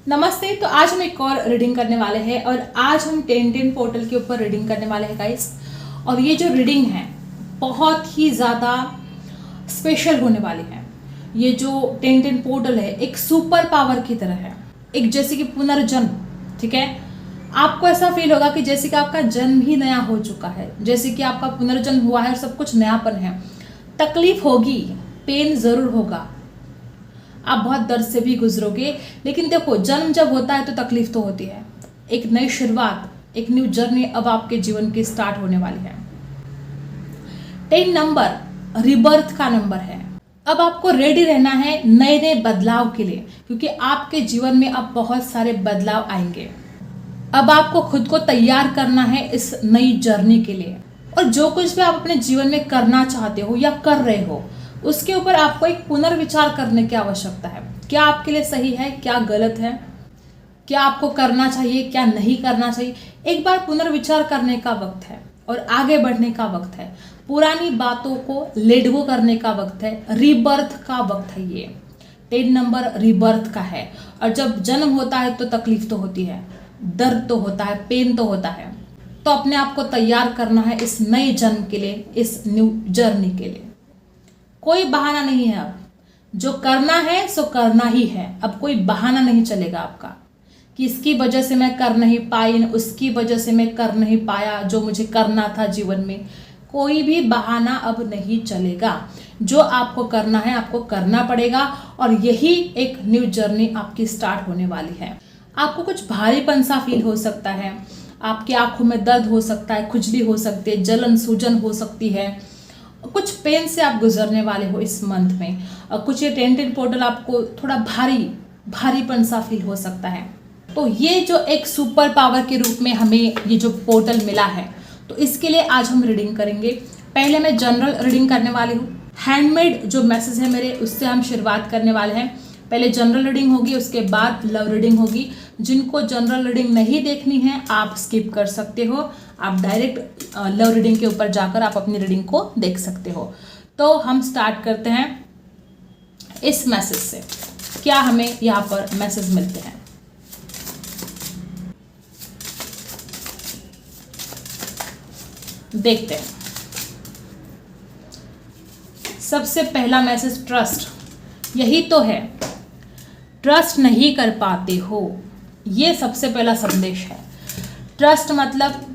नमस्ते। तो आज हम एक और रीडिंग करने वाले हैं और आज हम 10 पोर्टल के ऊपर रीडिंग करने वाले हैं गाइस। और ये जो रीडिंग है बहुत ही ज़्यादा स्पेशल होने वाली है। ये जो 10 पोर्टल है एक सुपर पावर की तरह है, एक जैसे कि पुनर्जन्म। ठीक है, आपको ऐसा फील होगा कि जैसे कि आपका जन्म ही नया हो चुका है, जैसे कि आपका पुनर्जन्म हुआ है और सब कुछ नयापन है। तकलीफ होगी, पेन जरूर होगा, आप बहुत दर्द से भी गुजरोगे, लेकिन देखो जन्म जब होता है तो तकलीफ तो होती है। एक नई शुरुआत, एक न्यू जर्नी अब आपके जीवन की स्टार्ट होने वाली है। 10 नंबर रिबर्थ का नंबर है। अब आपको रेडी रहना है नए नए बदलाव के लिए, क्योंकि आपके जीवन में अब बहुत सारे बदलाव आएंगे। अब आपको खुद को तैयार करना है इस नई जर्नी के लिए। और जो कुछ भी आप अपने जीवन में करना चाहते हो या कर रहे हो उसके ऊपर आपको एक पुनर्विचार करने की आवश्यकता है। क्या आपके लिए सही है, क्या गलत है, क्या आपको करना चाहिए, क्या नहीं करना चाहिए। एक बार पुनर्विचार करने का वक्त है और आगे बढ़ने का वक्त है। पुरानी बातों को लेट गो करने का वक्त है। रीबर्थ का वक्त है ये। 10 नंबर रीबर्थ का है। और जब जन्म होता है तो तकलीफ तो होती है, दर्द तो होता है, पेन तो होता है। तो अपने आप को तैयार करना है इस नए जन्म के लिए, इस न्यू जर्नी के लिए। कोई बहाना नहीं है। अब जो करना है सो करना ही है। अब कोई बहाना नहीं चलेगा आपका कि इसकी वजह से मैं कर नहीं पाई, उसकी वजह से मैं कर नहीं पाया जो मुझे करना था जीवन में। कोई भी बहाना अब नहीं चलेगा। जो आपको करना है आपको करना पड़ेगा और यही एक न्यू जर्नी आपकी स्टार्ट होने वाली है। आपको कुछ भारीपन सा फील हो सकता है, आपकी आंखों में दर्द हो सकता है, खुजली हो सकती है, जलन सूजन हो सकती है, कुछ पेन से आप गुजरने वाले हो इस मंथ में। और कुछ ये 10 पोर्टल आपको थोड़ा भारीपन सा फील हो सकता है। तो ये जो एक सुपर पावर के रूप में हमें ये जो पोर्टल मिला है, तो इसके लिए आज हम रीडिंग करेंगे। पहले मैं जनरल रीडिंग करने वाली हूँ। हैंडमेड जो मैसेज है मेरे, उससे हम शुरुआत करने वाले हैं। पहले जनरल रीडिंग होगी, उसके बाद लव रीडिंग होगी। जिनको जनरल रीडिंग नहीं देखनी है आप स्किप कर सकते हो, आप डायरेक्ट लव रीडिंग के ऊपर जाकर आप अपनी रीडिंग को देख सकते हो। तो हम स्टार्ट करते हैं इस मैसेज से। क्या हमें यहाँ पर मैसेज मिलते हैं, देखते हैं। सबसे पहला मैसेज ट्रस्ट, यही तो है। ट्रस्ट नहीं कर पाते हो, ये सबसे पहला संदेश है। ट्रस्ट मतलब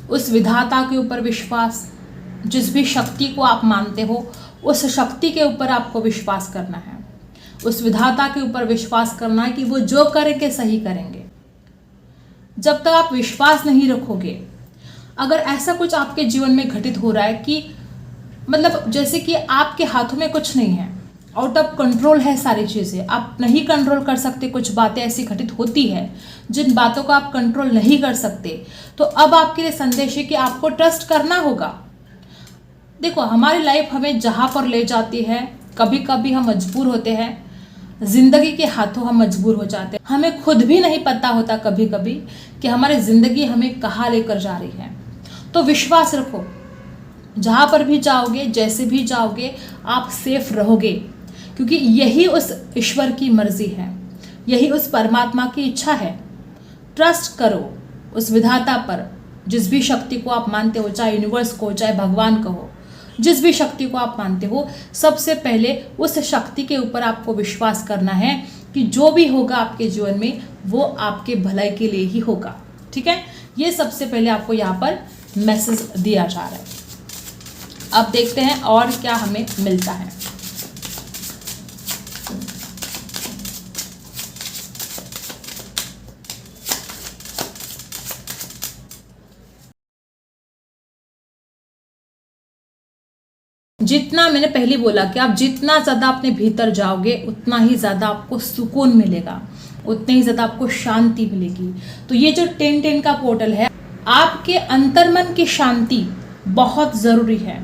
उस विधाता के ऊपर विश्वास, जिस भी शक्ति को आप मानते हो उस शक्ति के ऊपर आपको विश्वास करना है। उस विधाता के ऊपर विश्वास करना है कि वो जो करेंगे सही करेंगे। जब तक आप विश्वास नहीं रखोगे, अगर ऐसा कुछ आपके जीवन में घटित हो रहा है कि मतलब जैसे कि आपके हाथों में कुछ नहीं है, आउट ऑफ कंट्रोल है सारी चीज़ें, आप नहीं कंट्रोल कर सकते, कुछ बातें ऐसी घटित होती है जिन बातों को आप कंट्रोल नहीं कर सकते, तो अब आपके लिए संदेश है कि आपको ट्रस्ट करना होगा। देखो हमारी लाइफ हमें जहाँ पर ले जाती है, कभी कभी हम मजबूर होते हैं, जिंदगी के हाथों हम मजबूर हो जाते हैं। हमें खुद भी नहीं पता होता कभी कभी कि हमारी जिंदगी हमें कहाँ लेकर जा रही है। तो विश्वास रखो, जहाँ पर भी जाओगे, जैसे भी जाओगे, आप सेफ रहोगे, क्योंकि यही उस ईश्वर की मर्जी है, यही उस परमात्मा की इच्छा है। ट्रस्ट करो उस विधाता पर, जिस भी शक्ति को आप मानते हो, चाहे यूनिवर्स को, चाहे भगवान को हो, जिस भी शक्ति को आप मानते हो, सबसे पहले उस शक्ति के ऊपर आपको विश्वास करना है कि जो भी होगा आपके जीवन में वो आपके भलाई के लिए ही होगा। ठीक है, ये सबसे पहले आपको यहाँ पर मैसेज दिया जा रहा है। अब देखते हैं और क्या हमें मिलता है। जितना मैंने पहले बोला कि आप जितना ज़्यादा अपने भीतर जाओगे उतना ही ज़्यादा आपको सुकून मिलेगा, उतनी ही ज़्यादा आपको शांति मिलेगी। तो ये जो 10 का पोर्टल है, आपके अंतर्मन की शांति बहुत ज़रूरी है।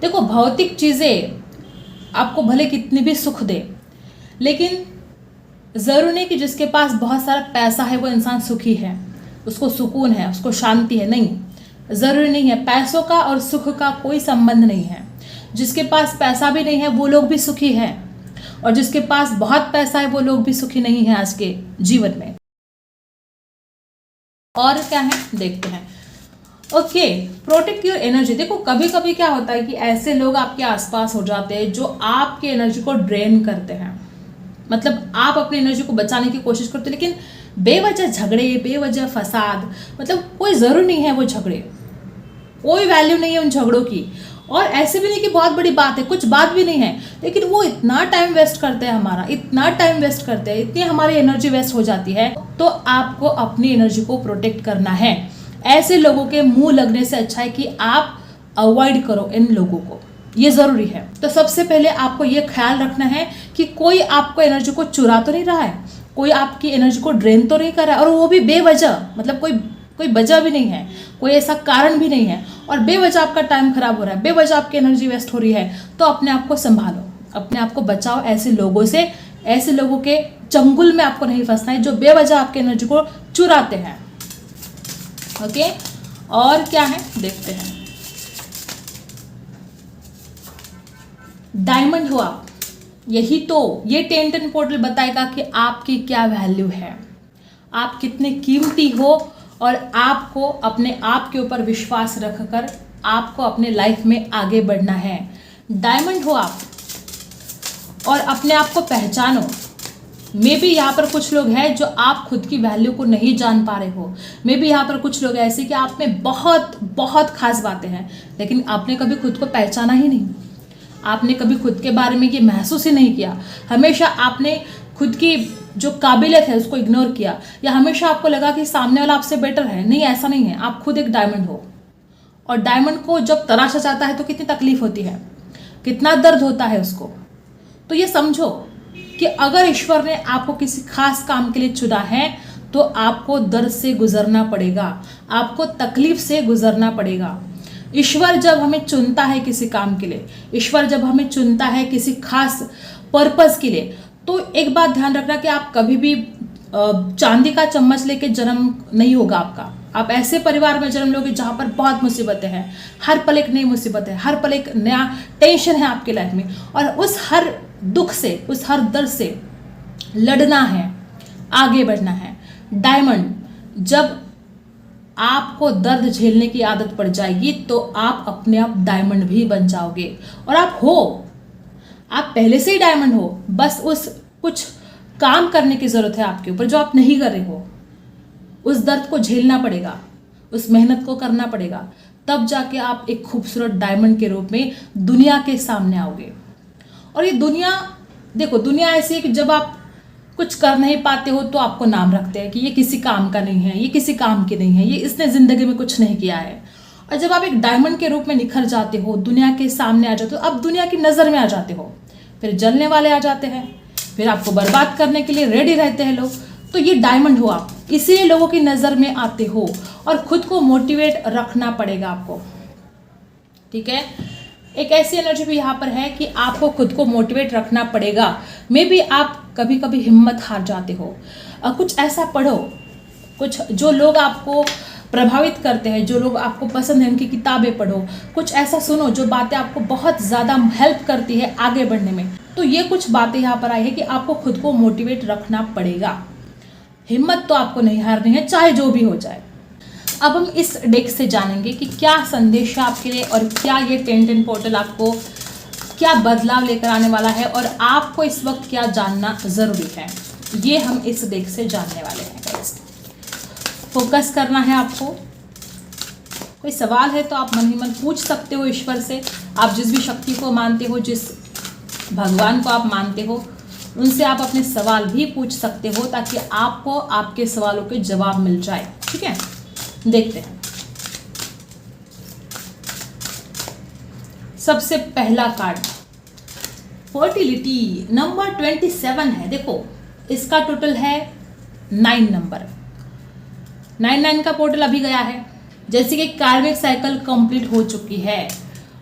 देखो भौतिक चीज़ें आपको भले कितनी भी सुख दे, लेकिन ज़रूरी नहीं कि जिसके पास बहुत सारा पैसा है वो इंसान सुखी है, उसको सुकून है, उसको शांति है। नहीं, ज़रूरी नहीं है। पैसों का और सुख का कोई संबंध नहीं है। जिसके पास पैसा भी नहीं है वो लोग भी सुखी हैं, और जिसके पास बहुत पैसा है वो लोग भी सुखी नहीं है आज के जीवन में। और क्या है देखते हैं। Okay, protect your energy. देखो कभी कभी क्या होता है कि ऐसे लोग आपके आसपास हो जाते हैं जो आपकी एनर्जी को ड्रेन करते हैं। मतलब आप अपनी एनर्जी को बचाने की कोशिश करते हो, लेकिन बेवजह झगड़े, बेवजह फसाद, मतलब कोई ज़रूरी नहीं है वो झगड़े, कोई वैल्यू नहीं है उन झगड़ों की। और ऐसे भी नहीं कि बहुत बड़ी बात है, कुछ बात भी नहीं है, लेकिन वो इतना टाइम वेस्ट करते हैं हमारा, इतना टाइम वेस्ट करते हैं, इतनी हमारी एनर्जी वेस्ट हो जाती है। तो आपको अपनी एनर्जी को प्रोटेक्ट करना है। ऐसे लोगों के मुंह लगने से अच्छा है कि आप अवॉइड करो इन लोगों को, ये ज़रूरी है। तो सबसे पहले आपको ये ख्याल रखना है कि कोई आपको एनर्जी को चुरा तो नहीं रहा है, कोई आपकी एनर्जी को ड्रेन तो नहीं कर रहा है, और वो भी बेवजह, मतलब कोई वजह भी नहीं है, कोई ऐसा कारण भी नहीं है, और बेवजह आपका टाइम खराब हो रहा है, बेवजह आपकी एनर्जी वेस्ट हो रही है। तो अपने आप को संभालो, अपने आप को बचाओ ऐसे लोगों से। ऐसे लोगों के चंगुल में आपको नहीं फंसना है जो बेवजह आपकी एनर्जी को चुराते हैं। ओके, और क्या है देखते हैं। डायमंड हो आप, यही तो ये 10-10 पोर्टल बताएगा कि आपकी क्या वैल्यू है, आप कितने कीमती हो, और आपको अपने आप के ऊपर विश्वास रखकर आपको अपने लाइफ में आगे बढ़ना है। डायमंड हो आप, और अपने आप को पहचानो। मे बी यहाँ पर कुछ लोग हैं जो आप खुद की वैल्यू को नहीं जान पा रहे हो। मे बी यहाँ पर कुछ लोग ऐसे कि आप में बहुत बहुत खास बातें हैं, लेकिन आपने कभी खुद को पहचाना ही नहीं, आपने कभी खुद के बारे में ये महसूस ही नहीं किया। हमेशा आपने खुद की जो काबिलियत है उसको इग्नोर किया, या हमेशा आपको लगा कि सामने वाला आपसे बेटर है। नहीं, ऐसा नहीं है, आप खुद एक डायमंड हो। और डायमंड को जब तराशा जाता है तो कितनी तकलीफ होती है, कितना दर्द होता है उसको। तो ये समझो कि अगर ईश्वर ने आपको किसी खास काम के लिए चुना है तो आपको दर्द से गुजरना पड़ेगा, आपको तकलीफ से गुजरना पड़ेगा। ईश्वर जब हमें चुनता है किसी काम के लिए, ईश्वर जब हमें चुनता है किसी खास पर्पस के लिए, तो एक बात ध्यान रखना कि आप कभी भी चांदी का चम्मच लेके जन्म नहीं होगा आपका। आप ऐसे परिवार में जन्म लोगे जहाँ पर बहुत मुसीबतें हैं, हर पल एक नई मुसीबत है, हर पल एक नया टेंशन है आपके लाइफ में, और उस हर दुख से, उस हर दर्द से लड़ना है, आगे बढ़ना है। डायमंड, जब आपको दर्द झेलने की आदत पड़ जाएगी तो आप अपने आप डायमंड भी बन जाओगे। और आप हो, आप पहले से ही डायमंड हो, बस उस कुछ काम करने की ज़रूरत है आपके ऊपर जो आप नहीं कर रहे हो। उस दर्द को झेलना पड़ेगा, उस मेहनत को करना पड़ेगा, तब जाके आप एक खूबसूरत डायमंड के रूप में दुनिया के सामने आओगे। और ये दुनिया, देखो दुनिया ऐसी है कि जब आप कुछ कर नहीं पाते हो तो आपको नाम रखते हैं कि ये किसी काम का नहीं है, ये किसी काम की नहीं है, ये इसने ज़िंदगी में कुछ नहीं किया है। और जब आप एक डायमंड के रूप में निखर जाते हो, दुनिया के सामने आ जाते हो, अब दुनिया की नज़र में आ जाते हो, फिर जलने वाले आ जाते हैं, फिर आपको बर्बाद करने के लिए रेडी रहते हैं लोग। तो ये डायमंड हो आप, इसीलिए लोगों की नज़र में आते हो, और खुद को मोटिवेट रखना पड़ेगा आपको। ठीक है, एक ऐसी एनर्जी भी यहाँ पर है कि आपको खुद को मोटिवेट रखना पड़ेगा। मे बी आप कभी कभी हिम्मत हार जाते हो। कुछ ऐसा पढ़ो, कुछ जो लोग आपको प्रभावित करते हैं, जो लोग आपको पसंद है उनकी किताबें पढ़ो, कुछ ऐसा सुनो जो बातें आपको बहुत ज़्यादा हेल्प करती है आगे बढ़ने में। तो ये कुछ बातें यहाँ पर आई है कि आपको खुद को मोटिवेट रखना पड़ेगा, हिम्मत तो आपको नहीं हारनी है, चाहे जो भी हो जाए। अब हम इस डेक से जानेंगे कि क्या संदेश है आपके लिए, और क्या ये 10-10 पोर्टल आपको क्या बदलाव लेकर आने वाला है, और आपको इस वक्त क्या जानना ज़रूरी है, ये हम इस डेक से जानने वाले हैं। फोकस करना है आपको। कोई सवाल है तो आप मन ही मन पूछ सकते हो ईश्वर से। आप जिस भी शक्ति को मानते हो, जिस भगवान को आप मानते हो, उनसे आप अपने सवाल भी पूछ सकते हो, ताकि आपको आपके सवालों के जवाब मिल जाए। ठीक है, देखते हैं। सबसे पहला कार्ड फर्टिलिटी, नंबर 27 है। देखो इसका टोटल है 9 नंबर। 9 का पोर्टल अभी गया है, जैसे कि कार्मिक साइकिल कंप्लीट हो चुकी है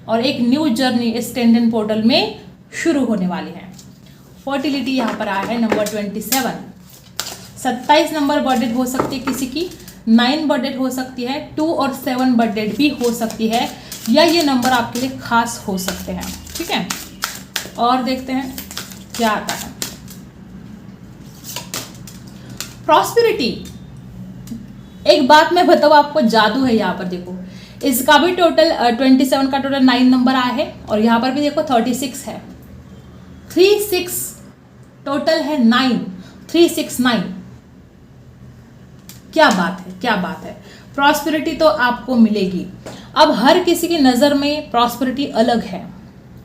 और एक न्यू जर्नी इस 10-10 पोर्टल में शुरू होने वाली है। फर्टिलिटी यहाँ पर आया है नंबर 27। 27 नंबर बर्थडे हो सकती है किसी की, 9 बर्थडे हो सकती है, 2 और 7 बर्थडे भी हो सकती है, या ये नंबर आपके लिए खास हो सकते हैं। ठीक है, और देखते हैं क्या आता है? प्रॉस्पेरिटी। एक बात मैं बताऊँ आपको, जादू है यहाँ पर। देखो इसका भी टोटल 27 का टोटल 9 नंबर आया है और यहाँ पर भी देखो 36 है। 36 टोटल है 9, 369। क्या बात है, क्या बात है। प्रॉस्पेरिटी तो आपको मिलेगी। अब हर किसी की नज़र में प्रॉस्पेरिटी अलग है।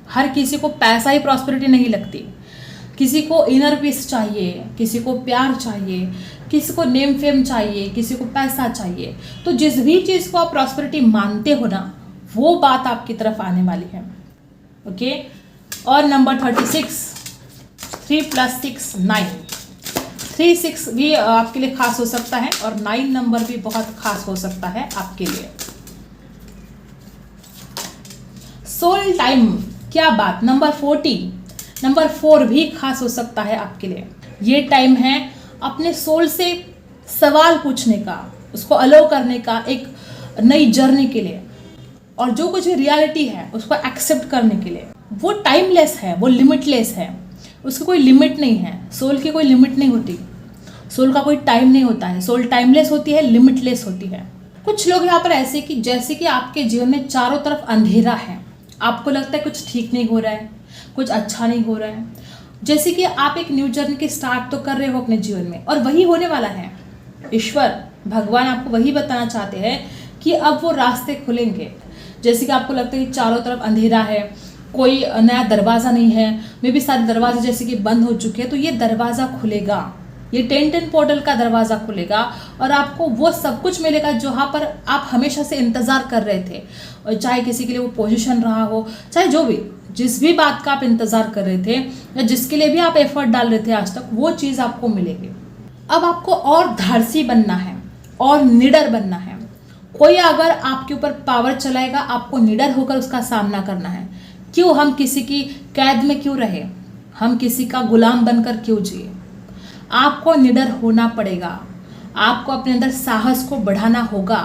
हर किसी को पैसा ही प्रॉस्पेरिटी नहीं लगती। किसी को इनर पीस चाहिए, किसी को प्यार चाहिए, किसी को नेम फेम चाहिए, किसी को पैसा चाहिए। तो जिस भी चीज़ को आप प्रॉस्पेरिटी मानते हो ना, वो बात आपकी तरफ आने वाली है। ओके। और नंबर 36, 3 + 6 9। 36 भी आपके लिए खास हो सकता है और 9 नंबर भी बहुत खास हो सकता है आपके लिए। सोल टाइम, क्या बात। नंबर 40, नंबर 4 भी खास हो सकता है आपके लिए। ये टाइम है अपने सोल से सवाल पूछने का, उसको अलाउ करने का, एक नई जर्नी के लिए, और जो कुछ भी रियलिटी है उसको एक्सेप्ट करने के लिए। वो टाइमलेस है, वो लिमिटलेस है, उसकी कोई लिमिट नहीं है। सोल की कोई लिमिट नहीं होती, सोल का कोई टाइम नहीं होता है। सोल टाइमलेस होती है, लिमिटलेस होती है। कुछ लोग यहाँ पर ऐसे कि जैसे कि आपके जीवन में चारों तरफ अंधेरा है, आपको लगता है कुछ ठीक नहीं हो रहा है, कुछ अच्छा नहीं हो रहा है, जैसे कि आप एक न्यू जर्नी की स्टार्ट तो कर रहे हो अपने जीवन में और वही होने वाला है। ईश्वर भगवान आपको वही बताना चाहते हैं कि अब वो रास्ते खुलेंगे। जैसे कि आपको लगता है कि चारों तरफ अंधेरा है, कोई नया दरवाज़ा नहीं है, मे भी सारे दरवाजे जैसे कि बंद हो चुके हैं, तो ये दरवाज़ा खुलेगा। ये 10-10 पोर्टल का दरवाज़ा खुलेगा और आपको वो सब कुछ मिलेगा जहाँ पर आप हमेशा से इंतज़ार कर रहे थे। और चाहे किसी के लिए वो पोजीशन रहा हो, चाहे जो भी, जिस भी बात का आप इंतज़ार कर रहे थे या जिसके लिए भी आप एफर्ट डाल रहे थे आज तक, वो चीज़ आपको मिलेगी। अब आपको और धाड़सी बनना है और निडर बनना है। कोई अगर आपके ऊपर पावर चलाएगा, आपको निडर होकर उसका सामना करना है। क्यों हम किसी की कैद में क्यों रहे, हम किसी का गुलाम बनकर क्यों जिए। आपको निडर होना पड़ेगा, आपको अपने अंदर साहस को बढ़ाना होगा,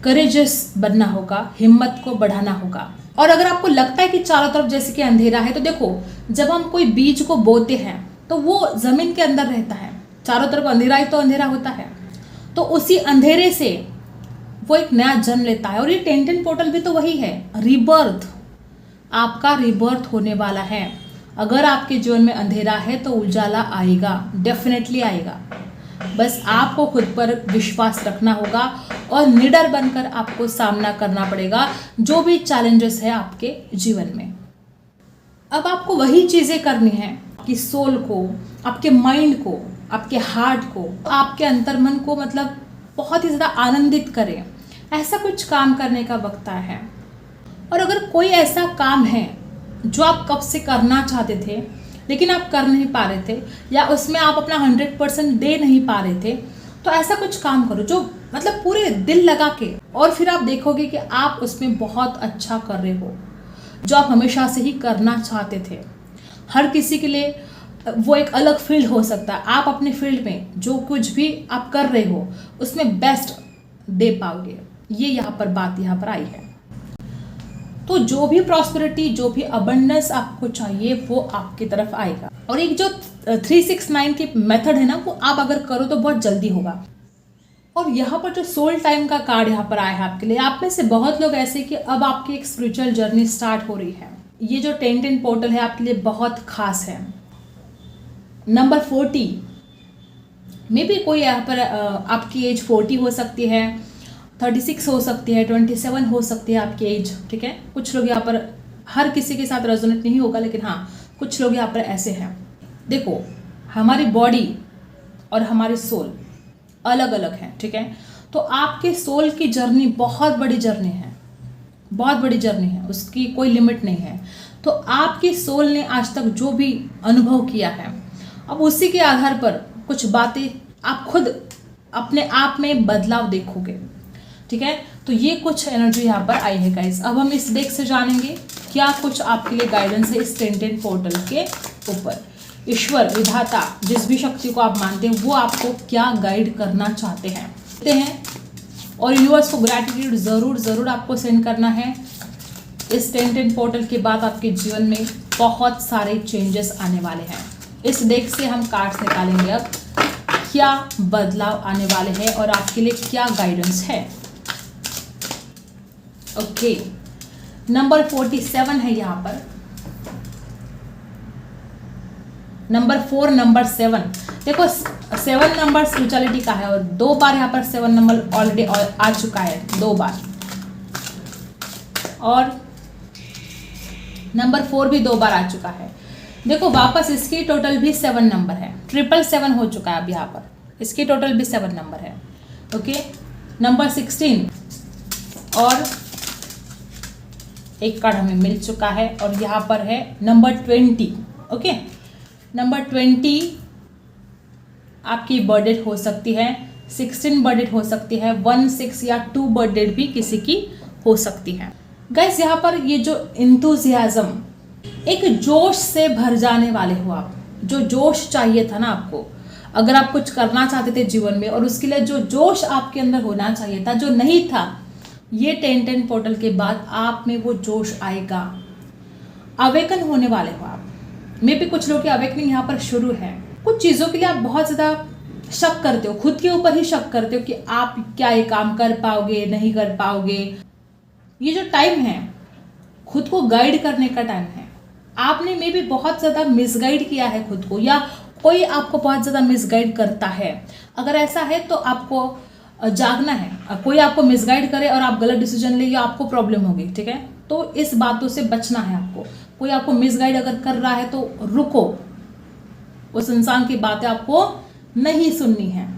करेजियस बनना होगा, हिम्मत को बढ़ाना होगा। और अगर आपको लगता है कि चारों तरफ जैसे कि अंधेरा है, तो देखो जब हम कोई बीज को बोते हैं तो वो जमीन के अंदर रहता है, चारों तरफ अंधेरा ही तो अंधेरा होता है, तो उसी अंधेरे से वो एक नया जन्म लेता है। और ये 10-10 पोर्टल भी तो वही है, रिबर्थ। आपका रिबर्थ होने वाला है। अगर आपके जीवन में अंधेरा है तो उजाला आएगा, डेफिनेटली आएगा। बस आपको खुद पर विश्वास रखना होगा और निडर बनकर आपको सामना करना पड़ेगा जो भी चैलेंजेस है आपके जीवन में। अब आपको वही चीज़ें करनी है कि सोल को, आपके माइंड को, आपके हार्ट को, आपके अंतर्मन को मतलब बहुत ही ज़्यादा आनंदित करें। ऐसा कुछ काम करने का वक्त आया है। और अगर कोई ऐसा काम है जो आप कब से करना चाहते थे लेकिन आप कर नहीं पा रहे थे, या उसमें आप अपना 100% दे नहीं पा रहे थे, तो ऐसा कुछ काम करो जो मतलब पूरे दिल लगा के, और फिर आप देखोगे कि आप उसमें बहुत अच्छा कर रहे हो, जो आप हमेशा से ही करना चाहते थे। हर किसी के लिए वो एक अलग फील्ड हो सकता है। आप अपने फील्ड में जो कुछ भी आप कर रहे हो उसमें बेस्ट दे पाओगे। ये यहाँ पर बात यहाँ पर आई है। तो जो भी प्रॉस्पेरिटी, जो भी अबंडेंस आपको चाहिए वो आपकी तरफ आएगा। और एक जो 369 की मेथड है ना, वो आप अगर करो तो बहुत जल्दी होगा। और यहाँ पर जो सोल टाइम का कार्ड यहाँ पर आया है आपके लिए, आप में से बहुत लोग ऐसे कि अब आपकी एक स्पिरिचुअल जर्नी स्टार्ट हो रही है। ये जो 10-10 पोर्टल है आपके लिए बहुत खास है। नंबर 40 में भी कोई यहाँ पर आपकी एज 40 हो सकती है, 36 हो सकती है, 27 हो सकती है आपकी एज, ठीक है। कुछ लोग यहाँ पर, हर किसी के साथ रेजोनेट नहीं होगा, लेकिन हाँ कुछ लोग यहाँ पर ऐसे हैं। देखो हमारी बॉडी और हमारी सोल अलग अलग है, ठीक है। तो आपके सोल की जर्नी बहुत बड़ी जर्नी है, बहुत बड़ी जर्नी है, उसकी कोई लिमिट नहीं है। तो आपकी सोल ने आज तक जो भी अनुभव किया है, अब उसी के आधार पर कुछ बातें आप खुद अपने आप में बदलाव देखोगे, ठीक है। तो ये कुछ एनर्जी यहाँ पर आई है गाइस। अब हम इस डेक से जानेंगे क्या कुछ आपके लिए गाइडेंस है इस 10-10 पोर्टल के ऊपर। ईश्वर, विधाता, जिस भी शक्ति को आप मानते हैं, वो आपको क्या गाइड करना चाहते हैं और यूनिवर्स को ग्रैटिट्यूड ज़रूर आपको सेंड करना है। इस 10-10 पोर्टल के बाद आपके जीवन में बहुत सारे चेंजेस आने वाले हैं। इस डेक से हम कार्ड्स निकालेंगे अब क्या बदलाव आने वाले हैं और आपके लिए क्या गाइडेंस है। ओके, नंबर 47 है यहाँ पर, नंबर 4, नंबर 7। देखो 7 नंबर स्पिरिचुअलिटी का है और 2 बार यहाँ पर 7 नंबर ऑलरेडी आ चुका है, 2 बार, और नंबर 4 भी 2 बार आ चुका है। देखो वापस इसकी टोटल भी 7 नंबर है, 777 हो चुका है अब यहाँ पर, इसकी टोटल भी 7 नंबर है। ओके, नंबर 16 और एक कार्ड हमें मिल चुका है और यहाँ पर है नंबर 20। ओके, नंबर 20 आपकी बर्थ डेट हो सकती है, 16 बर्थ डेट हो सकती है, 1, 6 या 2 बर्थ डेट भी किसी की हो सकती है। गाइस यहाँ पर ये जो इंथुजियाज्म, एक जोश से भर जाने वाले हो आप, जो जोश चाहिए था ना आपको, अगर आप कुछ करना चाहते थे जीवन में और उसके लिए जो जोश आपके अंदर होना चाहिए था, जो नहीं था, ये 10-10 पोर्टल के बाद आप में वो जोश आएगा, अवेकन होने वाले हो आप। मे भी कुछ लोग की अवेकनिंग यहाँ पर शुरू है। कुछ चीज़ों के लिए आप बहुत ज़्यादा शक करते हो, खुद के ऊपर ही शक करते हो कि आप क्या ये काम कर पाओगे, नहीं कर पाओगे। ये जो टाइम है खुद को गाइड करने का टाइम है। आपने मे भी बहुत ज़्यादा मिसगाइड किया है खुद को, या कोई आपको बहुत ज़्यादा मिसगाइड करता है। अगर ऐसा है तो आपको जागना है। कोई आपको मिसगाइड करे और आप गलत डिसीजन ले, या आपको प्रॉब्लम होगी, ठीक है। तो इस बातों से बचना है आपको। कोई आपको मिसगाइड अगर कर रहा है तो रुको, उस इंसान की बातें आपको नहीं सुननी है।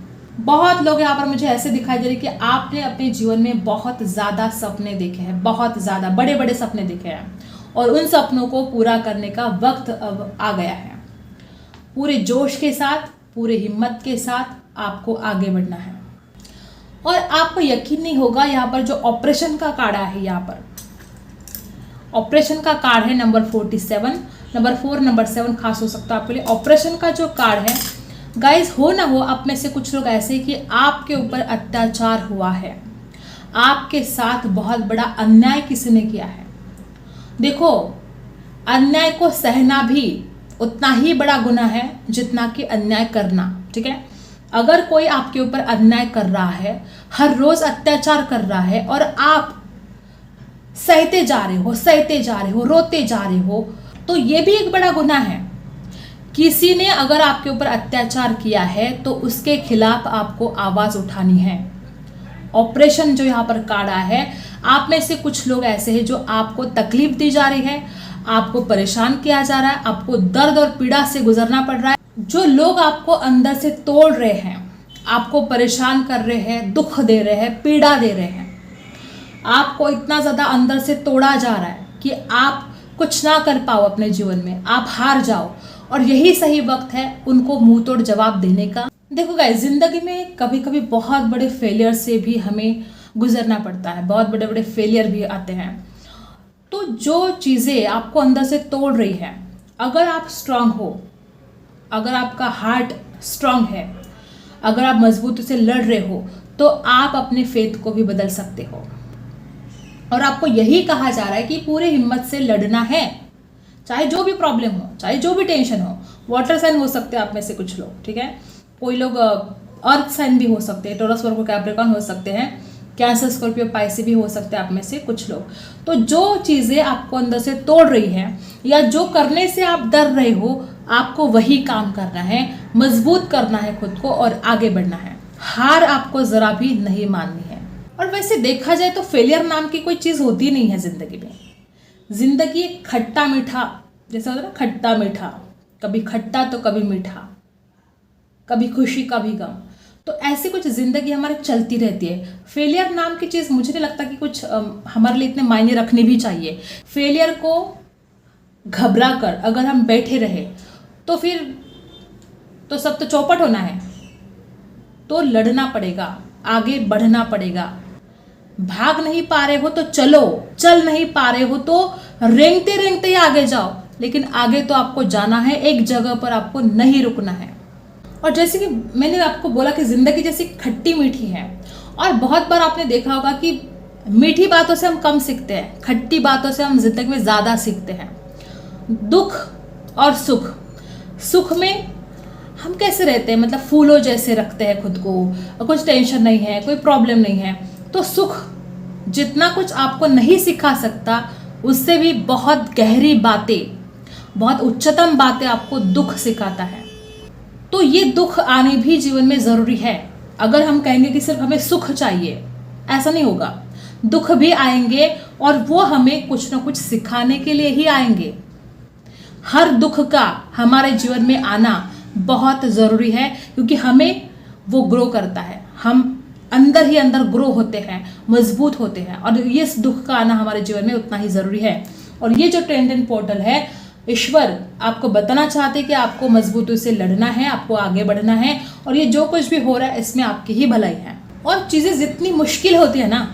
बहुत लोग यहाँ पर मुझे ऐसे दिखाई दे रहे कि आपने अपने जीवन में बहुत ज़्यादा सपने देखे हैं, बहुत ज़्यादा बड़े बड़े सपने देखे हैं, और उन सपनों को पूरा करने का वक्त अब आ गया है। पूरे जोश के साथ, पूरे हिम्मत के साथ आपको आगे बढ़ना है। और आपको यकीन नहीं होगा, यहाँ पर जो ऑपरेशन का कार्ड है, यहाँ पर ऑपरेशन का कार्ड है नंबर 47, नंबर 4, नंबर 7 खास हो सकता है आपके लिए। ऑपरेशन का जो कार्ड है गाइस, हो ना हो आप में से कुछ लोग ऐसे कि आपके ऊपर अत्याचार हुआ है, आपके साथ बहुत बड़ा अन्याय किसी ने किया है। देखो, अन्याय को सहना भी उतना ही बड़ा गुनाह है जितना कि अन्याय करना, ठीक है। अगर कोई आपके ऊपर अन्याय कर रहा है, हर रोज अत्याचार कर रहा है, और आप सहते जा रहे हो, सहते जा रहे हो, रोते जा रहे हो, तो ये भी एक बड़ा गुनाह है। किसी ने अगर आपके ऊपर अत्याचार किया है तो उसके खिलाफ आपको आवाज उठानी है। ऑपरेशन जो यहाँ पर कार्ड आया है, आप में से कुछ लोग ऐसे हैं जो आपको तकलीफ दी जा रही है, आपको परेशान किया जा रहा है, आपको दर्द और पीड़ा से गुजरना पड़ रहा है। जो लोग आपको अंदर से तोड़ रहे हैं, आपको परेशान कर रहे हैं, दुख दे रहे हैं, पीड़ा दे रहे हैं, आपको इतना ज़्यादा अंदर से तोड़ा जा रहा है कि आप कुछ ना कर पाओ अपने जीवन में, आप हार जाओ, और यही सही वक्त है उनको मुंह तोड़ जवाब देने का। देखो गाइस, जिंदगी में कभी कभी बहुत बड़े फेलियर से भी हमें गुजरना पड़ता है, बहुत बड़े बड़े फेलियर भी आते हैं। तो जो चीज़ें आपको अंदर से तोड़ रही है, अगर आप स्ट्रांग हो, अगर आपका हार्ट स्ट्रांग है, अगर आप मजबूती से लड़ रहे हो, तो आप अपने फेथ को भी बदल सकते हो। और आपको यही कहा जा रहा है कि पूरे हिम्मत से लड़ना है, चाहे जो भी प्रॉब्लम हो, चाहे जो भी टेंशन हो। वाटर साइन हो सकते हैं आप में से कुछ लोग, ठीक है। कोई लोग अर्थ साइन भी हो सकते हैं, टॉरस, वर्गो, कैप्रिकॉर्न हो सकते हैं, कैंसर, स्कॉर्पियो, पाइसेस भी हो सकते हैं आप में से कुछ लोग। तो जो चीज़ें आपको अंदर से तोड़ रही है, या जो करने से आप डर रहे हो, आपको वही काम करना है, मजबूत करना है खुद को और आगे बढ़ना है। हार आपको ज़रा भी नहीं माननी है। और वैसे देखा जाए तो फेलियर नाम की कोई चीज़ होती नहीं है ज़िंदगी में। ज़िंदगी खट्टा मीठा, जैसा होता है ना, खट्टा मीठा, कभी खट्टा तो कभी मीठा, कभी खुशी कभी गम। तो ऐसी कुछ ज़िंदगी हमारी चलती रहती है। फेलियर नाम की चीज़ मुझे नहीं लगता कि कुछ हमारे लिए इतने मायने रखने भी चाहिए। फेलियर को घबरा कर अगर हम बैठे रहे तो फिर तो सब तो चौपट होना है। तो लड़ना पड़ेगा, आगे बढ़ना पड़ेगा। भाग नहीं पा रहे हो तो चलो, चल नहीं पा रहे हो तो रेंगते रेंगते ही आगे जाओ, लेकिन आगे तो आपको जाना है, एक जगह पर आपको नहीं रुकना है। और जैसे कि मैंने आपको बोला कि ज़िंदगी जैसी खट्टी मीठी है, और बहुत बार आपने देखा होगा कि मीठी बातों से हम कम सीखते हैं, खट्टी बातों से हम जिंदगी में ज़्यादा सीखते हैं। दुख और सुख सुख में हम कैसे रहते हैं, मतलब फूलों जैसे रखते हैं खुद को, और कुछ टेंशन नहीं है, कोई प्रॉब्लम नहीं है। तो सुख जितना कुछ आपको नहीं सिखा सकता, उससे भी बहुत गहरी बातें, बहुत उच्चतम बातें आपको दुख सिखाता है। तो ये दुख आने भी जीवन में ज़रूरी है। अगर हम कहेंगे कि सिर्फ हमें सुख चाहिए, ऐसा नहीं होगा। दुख भी आएंगे और वो हमें कुछ ना कुछ सिखाने के लिए ही आएंगे। हर दुख का हमारे जीवन में आना बहुत ज़रूरी है, क्योंकि हमें वो ग्रो करता है। हम अंदर ही अंदर ग्रो होते हैं, मजबूत होते हैं, और ये दुख का आना हमारे जीवन में उतना ही ज़रूरी है। और ये जो ट्रेंडेंट पोर्टल है, ईश्वर आपको बताना चाहते हैं कि आपको मजबूती से लड़ना है, आपको आगे बढ़ना है, और ये जो कुछ भी हो रहा है इसमें आपकी ही भलाई है। और चीज़ें जितनी मुश्किल होती है ना,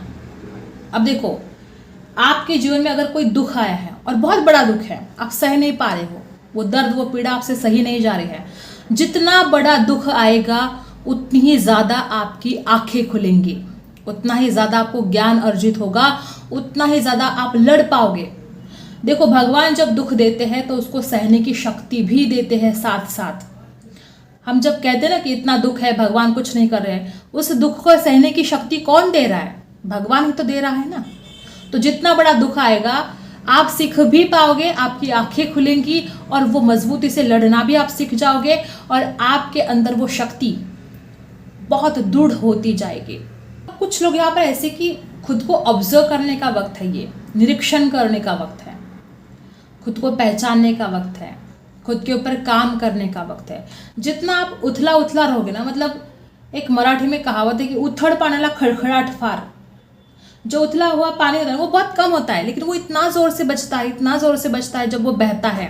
अब देखो, आपके जीवन में अगर कोई दुख आया है और बहुत बड़ा दुख है, आप सह नहीं पा रहे हो, वो दर्द, वो पीड़ा आपसे सही नहीं जा रही है, जितना बड़ा दुख आएगा उतनी ही ज़्यादा आपकी आंखें खुलेंगी, उतना ही ज़्यादा आपको ज्ञान अर्जित होगा, उतना ही ज़्यादा आप लड़ पाओगे। देखो, भगवान जब दुख देते हैं तो उसको सहने की शक्ति भी देते हैं साथ साथ। हम जब कहते हैं ना कि इतना दुख है, भगवान कुछ नहीं कर रहे हैं, उस दुख को सहने की शक्ति कौन दे रहा है? भगवान ही तो दे रहा है ना। तो जितना बड़ा दुख आएगा आप सीख भी पाओगे, आपकी आंखें खुलेंगी, और वो मजबूती से लड़ना भी आप सीख जाओगे, और आपके अंदर वो शक्ति बहुत दृढ़ होती जाएगी। कुछ लोग यहाँ पर ऐसे कि खुद को ऑब्जर्व करने का वक्त है, ये निरीक्षण करने का वक्त है, खुद को पहचानने का वक्त है, खुद के ऊपर काम करने का वक्त है। जितना आप उथला उथला रहोगे ना, मतलब एक मराठी में कहावत है कि उथड़ पाण्याला खड़खड़ाट फार। जो उथला हुआ पानी होता है वो बहुत कम होता है, लेकिन वो इतना ज़ोर से बजता है, इतना ज़ोर से बजता है जब वो बहता है।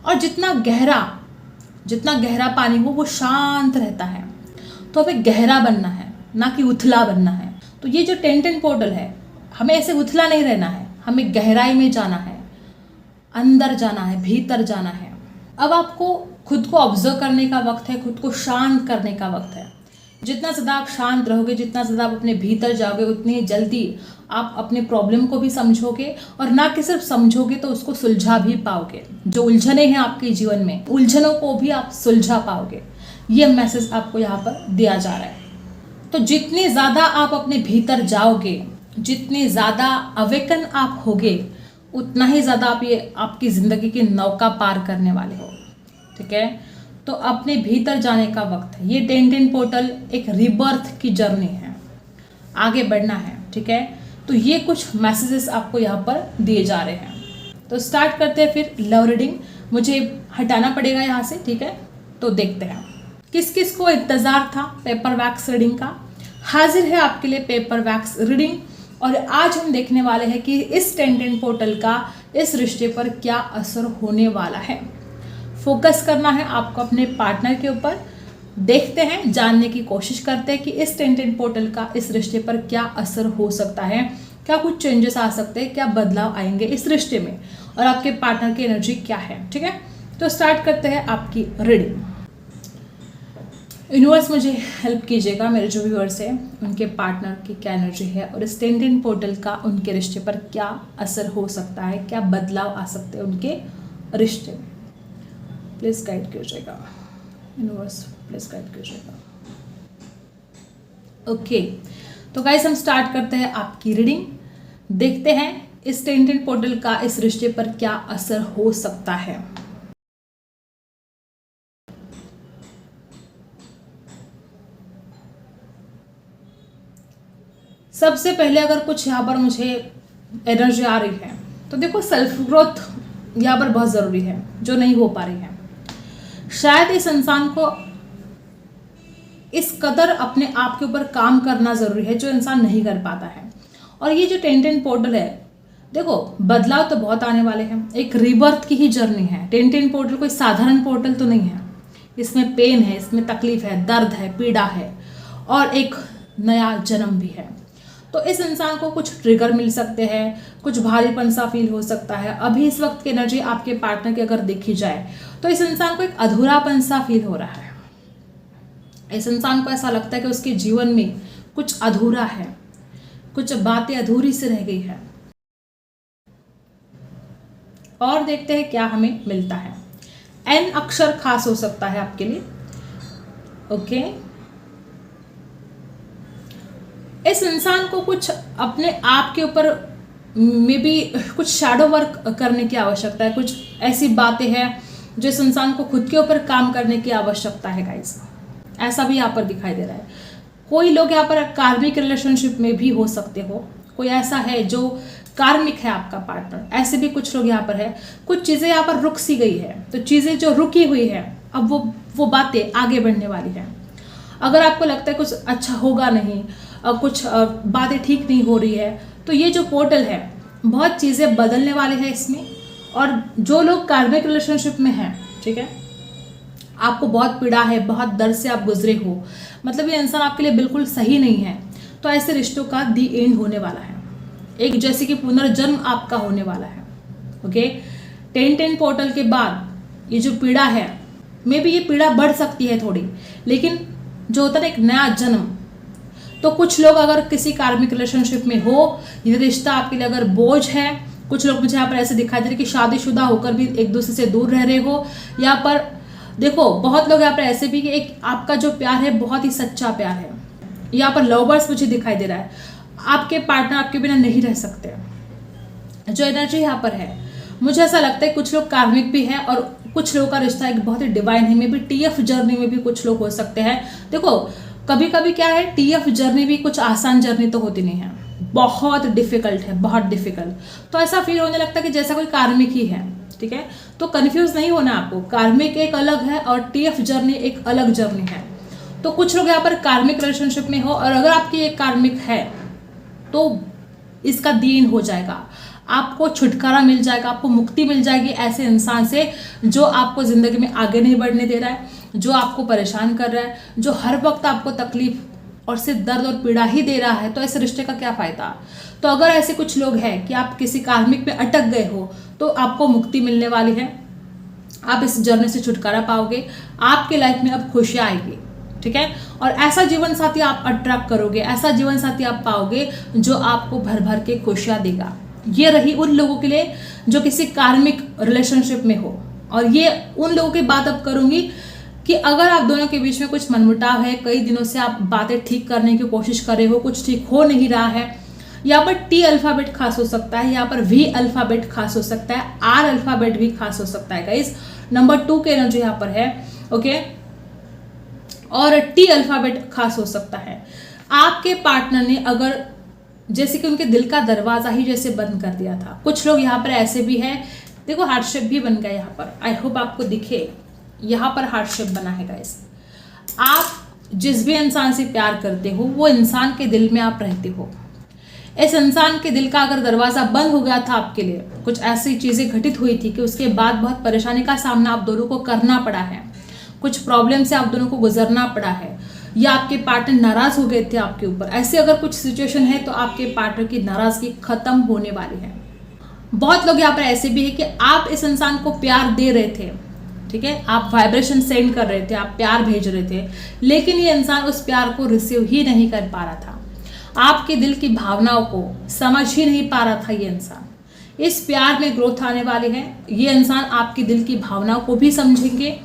और जितना गहरा पानी वो शांत रहता है। तो हमें गहरा बनना है, ना कि उथला बनना है। तो ये जो टेंटेन पोर्टल है, हमें ऐसे उथला नहीं रहना है, हमें गहराई में जाना है, अंदर जाना है, भीतर जाना है। अब आपको खुद को ऑब्जर्व करने का वक्त है, खुद को शांत करने का वक्त है। जितना ज़्यादा आप शांत रहोगे, जितना ज़्यादा आप अपने भीतर जाओगे, उतनी ही जल्दी आप अपने प्रॉब्लम को भी समझोगे, और ना कि सिर्फ समझोगे तो उसको सुलझा भी पाओगे। जो उलझने हैं आपके जीवन में, उलझनों को भी आप सुलझा पाओगे। ये मैसेज आपको यहाँ पर दिया जा रहा है। तो जितनी ज़्यादा आप अपने भीतर जाओगे, जितनी ज़्यादा अवेकन आप होगे, उतना ही ज़्यादा आप ये आपकी ज़िंदगी की नौका पार करने वाले हो। ठीक है, तो अपने भीतर जाने का वक्त है। ये टेंटेन पोर्टल एक रीबर्थ की जर्नी है, आगे बढ़ना है। ठीक है, तो ये कुछ मैसेजेस आपको यहाँ पर दिए जा रहे हैं। तो स्टार्ट करते हैं फिर लव रीडिंग। मुझे हटाना पड़ेगा यहाँ से, ठीक है। तो देखते हैं किस किस को इंतज़ार था पेपर वैक्स रीडिंग का। हाजिर है आपके लिए पेपर वैक्स रीडिंग, और आज हम देखने वाले हैं कि इस टेंटेन पोर्टल का इस रिश्ते पर क्या असर होने वाला है। फोकस करना है आपको अपने पार्टनर के ऊपर। देखते हैं, जानने की कोशिश करते हैं कि इस टेंटेन पोर्टल का इस रिश्ते पर क्या असर हो सकता है, क्या कुछ चेंजेस आ सकते हैं, क्या बदलाव आएंगे इस रिश्ते में, और आपके पार्टनर की एनर्जी क्या है। ठीक है, तो स्टार्ट करते हैं आपकी रीडिंग। यूनिवर्स मुझे हेल्प कीजिएगा, मेरे जो व्यूअर्स हैं उनके पार्टनर की क्या एनर्जी है, और इस टेंटेन पोर्टल का उनके रिश्ते पर क्या असर हो सकता है, क्या बदलाव आ सकते हैं उनके रिश्ते में। प्लीज़ गाइड कीजिएगा यूनिवर्स, प्लीज़ गाइड कीजिएगा। ओके, तो गाइस हम स्टार्ट करते हैं आपकी रीडिंग। देखते हैं इस टेंटेन पोर्टल का इस रिश्ते पर क्या असर हो सकता है। सबसे पहले अगर कुछ यहाँ पर मुझे एनर्जी आ रही है तो देखो, सेल्फ ग्रोथ यहाँ पर बहुत ज़रूरी है, जो नहीं हो पा रही है। शायद इस इंसान को इस कदर अपने आप के ऊपर काम करना ज़रूरी है जो इंसान नहीं कर पाता है। और ये जो टेंटेन पोर्टल है, देखो बदलाव तो बहुत आने वाले हैं, एक रीबर्थ की ही जर्नी है। टेंटेन पोर्टल कोई साधारण पोर्टल तो नहीं है, इसमें पेन है, इसमें तकलीफ है, दर्द है, पीड़ा है, और एक नया जन्म भी है। तो इस इंसान को कुछ ट्रिगर मिल सकते हैं, कुछ भारीपन सा फील हो सकता है। अभी इस वक्त की एनर्जी आपके पार्टनर की अगर देखी जाए तो इस इंसान को एक अधूरापन सा फील हो रहा है। इस इंसान को ऐसा लगता है कि उसके जीवन में कुछ अधूरा है, कुछ बातें अधूरी से रह गई है। और देखते हैं क्या हमें मिलता है। एन अक्षर खास हो सकता है आपके लिए। ओके, इस इंसान को कुछ अपने आप के ऊपर मे बी कुछ शैडो वर्क करने की आवश्यकता है, कुछ ऐसी बातें हैं जो इस इंसान को खुद के ऊपर काम करने की आवश्यकता है गाइस, ऐसा भी यहाँ पर दिखाई दे रहा है। कोई लोग यहाँ पर कार्मिक रिलेशनशिप में भी हो सकते हो, कोई ऐसा है जो कार्मिक है आपका पार्टनर, ऐसे भी कुछ लोग यहाँ पर है। कुछ चीज़ें यहाँ पर रुक सी गई है, तो चीज़ें जो रुकी हुई है अब वो बातें आगे बढ़ने वाली हैं। अगर आपको लगता है कुछ अच्छा होगा नहीं, कुछ बातें ठीक नहीं हो रही है, तो ये जो पोर्टल है बहुत चीज़ें बदलने वाले हैं इसमें। और जो लोग कार्मिक रिलेशनशिप में हैं, ठीक है, आपको बहुत पीड़ा है, बहुत दर्द से आप गुजरे हो, मतलब ये इंसान आपके लिए बिल्कुल सही नहीं है, तो ऐसे रिश्तों का दी एंड होने वाला है, एक जैसे कि पुनर्जन्म आपका होने वाला है। ओके, 10-10 पोर्टल के बाद ये जो पीड़ा है, मे बी ये पीड़ा बढ़ सकती है थोड़ी, लेकिन जो होता है एक नया जन्म। तो कुछ लोग अगर किसी कार्मिक रिलेशनशिप में हो, ये रिश्ता आपके लिए अगर बोझ है, कुछ लोग मुझे यहाँ पर ऐसे दिखाई दे रहे कि शादीशुदा होकर भी एक दूसरे से दूर रह रहे हो। यहाँ पर देखो बहुत लोग यहाँ पर ऐसे भी कि एक आपका जो प्यार है बहुत ही सच्चा प्यार है। यहाँ पर लवर्स मुझे दिखाई दे रहा है, आपके पार्टनर आपके बिना नहीं रह सकते। जो एनर्जी यहाँ पर है, मुझे ऐसा लगता है कुछ लोग कार्मिक भी है और कुछ लोगों का रिश्ता एक बहुत ही डिवाइन है। मे बी TF जर्नी में भी कुछ लोग हो सकते हैं। देखो कभी कभी क्या है, TF जर्नी भी कुछ आसान जर्नी तो होती नहीं है, बहुत डिफिकल्ट है, बहुत डिफिकल्ट। तो ऐसा फील होने लगता है कि जैसा कोई कार्मिक ही है, ठीक है। तो कंफ्यूज नहीं होना आपको, कार्मिक एक अलग है और TF जर्नी एक अलग जर्नी है। तो कुछ लोग यहाँ पर कार्मिक रिलेशनशिप में हो, और अगर आपकी एक कार्मिक है तो इसका दीन हो जाएगा, आपको छुटकारा मिल जाएगा, आपको मुक्ति मिल जाएगी ऐसे इंसान से जो आपको जिंदगी में आगे नहीं बढ़ने दे रहा है, जो आपको परेशान कर रहा है, जो हर वक्त आपको तकलीफ और सिर्फ दर्द और पीड़ा ही दे रहा है। तो ऐसे रिश्ते का क्या फायदा। तो अगर ऐसे कुछ लोग हैं कि आप किसी कार्मिक में अटक गए हो, तो आपको मुक्ति मिलने वाली है, आप इस जर्नी से छुटकारा पाओगे, आपके लाइफ में अब खुशियाँ आएगी, ठीक है। और ऐसा जीवन साथी आप अट्रैक्ट करोगे, ऐसा जीवन साथी आप पाओगे जो आपको भर भर के खुशियाँ देगा। ये रही उन लोगों के लिए जो किसी कार्मिक रिलेशनशिप में हो। और ये उन लोगों की बात अब करूंगी कि अगर आप दोनों के बीच में कुछ मनमुटाव है, कई दिनों से आप बातें ठीक करने की कोशिश कर रहे हो, कुछ ठीक हो नहीं रहा है, यहाँ पर T अल्फाबेट खास हो सकता है, यहाँ पर V अल्फाबेट खास हो सकता है, R अल्फाबेट भी खास हो सकता है गाइस। नंबर 2 के एनर्जी यहाँ पर है, ओके। और T अल्फाबेट खास हो सकता है। आपके पार्टनर ने अगर जैसे कि उनके दिल का दरवाजा ही जैसे बंद कर दिया था। कुछ लोग यहाँ पर ऐसे भी हैं, देखो हार्ट शेप भी बन गया यहाँ पर, आई होप आपको दिखे, यहाँ पर हार्ट शेप बना है गाइस। आप जिस भी इंसान से प्यार करते हो वो इंसान के दिल में आप रहते हो। इस इंसान के दिल का अगर दरवाजा बंद हो गया था आपके लिए, कुछ ऐसी चीजें घटित हुई थी कि उसके बाद बहुत परेशानी का सामना आप दोनों को करना पड़ा है, कुछ प्रॉब्लम से आप दोनों को गुजरना पड़ा है, या आपके पार्टनर नाराज हो गए थे आपके ऊपर, ऐसे अगर कुछ सिचुएशन है तो आपके पार्टनर की नाराजगी खत्म होने वाली है। बहुत लोग यहाँ पर ऐसे भी है कि आप इस इंसान को प्यार दे रहे थे, ठीक है, आप वाइब्रेशन सेंड कर रहे थे, आप प्यार भेज रहे थे, लेकिन ये इंसान उस प्यार को रिसीव ही नहीं कर पा रहा था, आपके दिल की भावनाओं को समझ ही नहीं पा रहा था। ये इंसान इस प्यार में ग्रोथ आने वाले है, ये इंसान आपके दिल की भावनाओं को भी समझेंगे।